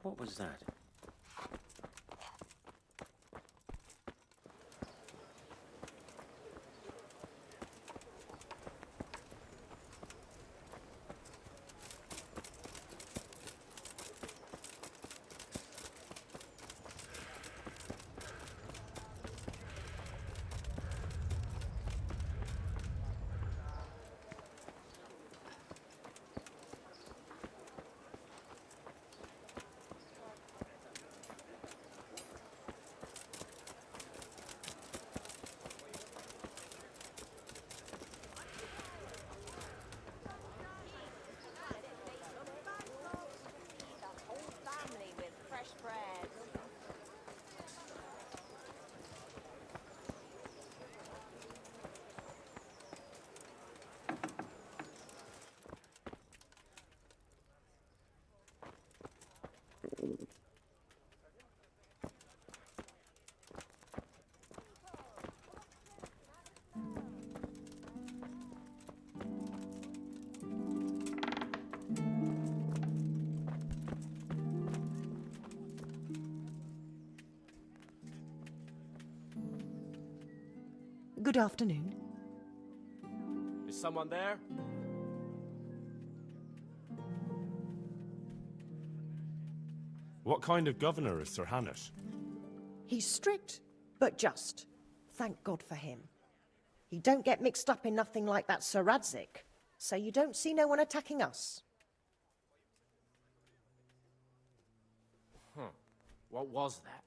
What was that? Good afternoon. Is someone there? What kind of governor is Sir Hannes? He's strict, but just. Thank God for him. He don't get mixed up in nothing like that Sir Radzik, so you don't see no one attacking us. Huh. What was that?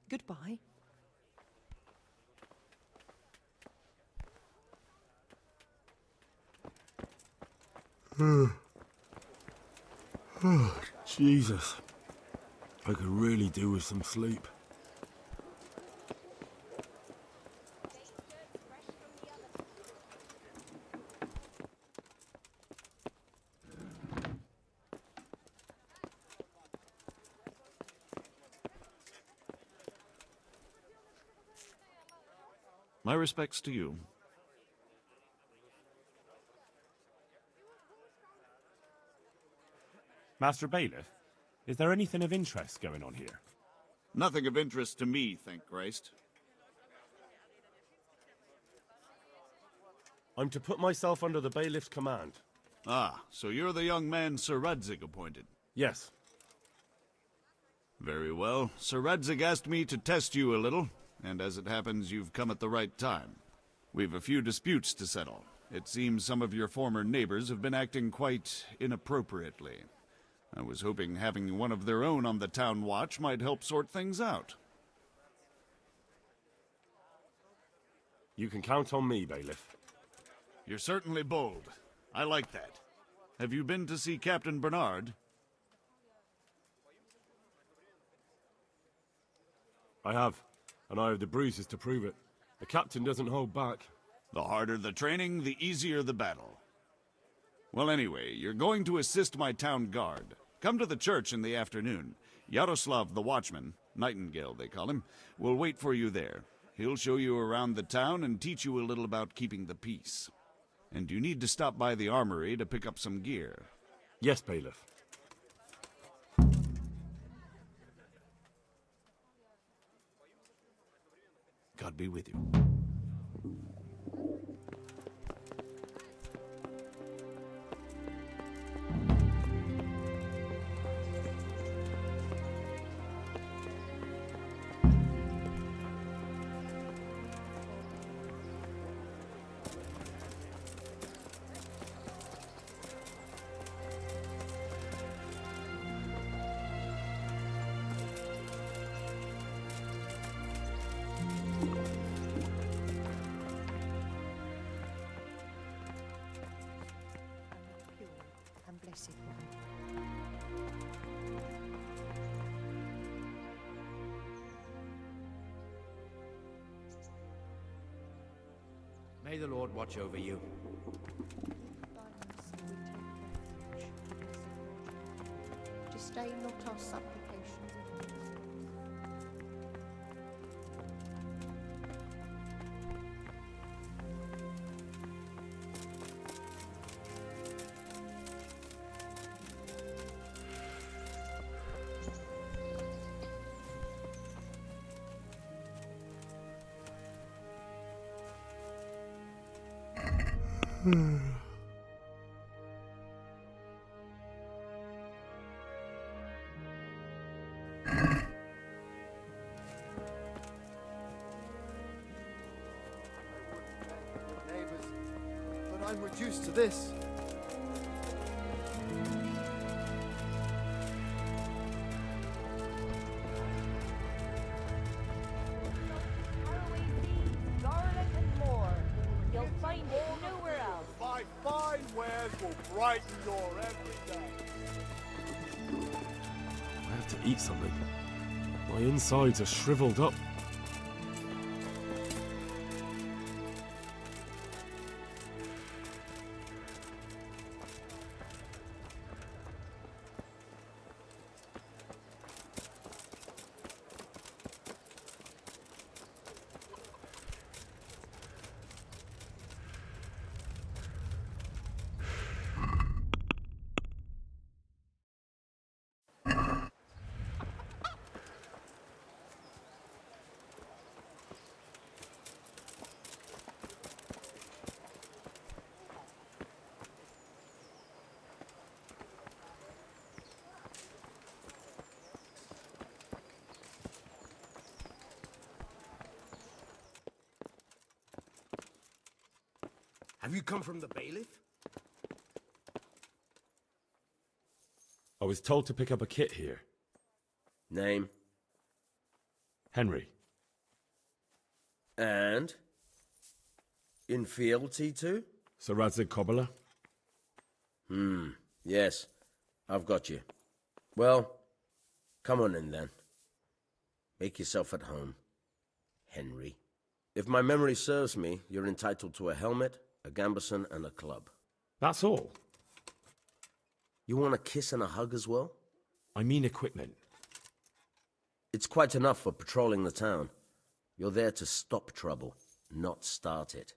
Goodbye. Oh, Jesus. I could really do with some sleep. My respects to you. Master Bailiff, is there anything of interest going on here? Nothing of interest to me, thank Christ. I'm to put myself under the bailiff's command. Ah, so you're the young man Sir Radzig appointed? Yes. Very well. Sir Radzig asked me to test you a little, and as it happens, you've come at the right time. We've a few disputes to settle. It seems some of your former neighbors have been acting quite inappropriately. I was hoping having one of their own on the town watch might help sort things out. You can count on me, Bailiff. You're certainly bold. I like that. Have you been to see Captain Bernard? I have, and I have the bruises to prove it. The captain doesn't hold back. The harder the training, the easier the battle. Well, anyway, you're going to assist my town guard. Come to the church in the afternoon. Yaroslav the watchman, Nightingale they call him, will wait for you there. He'll show you around the town and teach you a little about keeping the peace. And you need to stop by the armory to pick up some gear. Yes, Bailiff. God be with you. And blessed one. May the Lord watch over you. Disdain not our supplications. Neighbors, but I'm reduced to this. Garlic and more. You'll find it nowhere else. My fine wares will brighten your every day. I have to eat something. My insides are shriveled up. Have you come from the bailiff? I was told to pick up a kit here. Name? Henry. And? In fealty to? Sir Radzig Cobbler. Yes. I've got you. Well, come on in then. Make yourself at home, Henry. If my memory serves me, you're entitled to a helmet, a gambeson, and a club. That's all. You want a kiss and a hug as well? I mean equipment. It's quite enough for patrolling the town. You're there to stop trouble, not start it.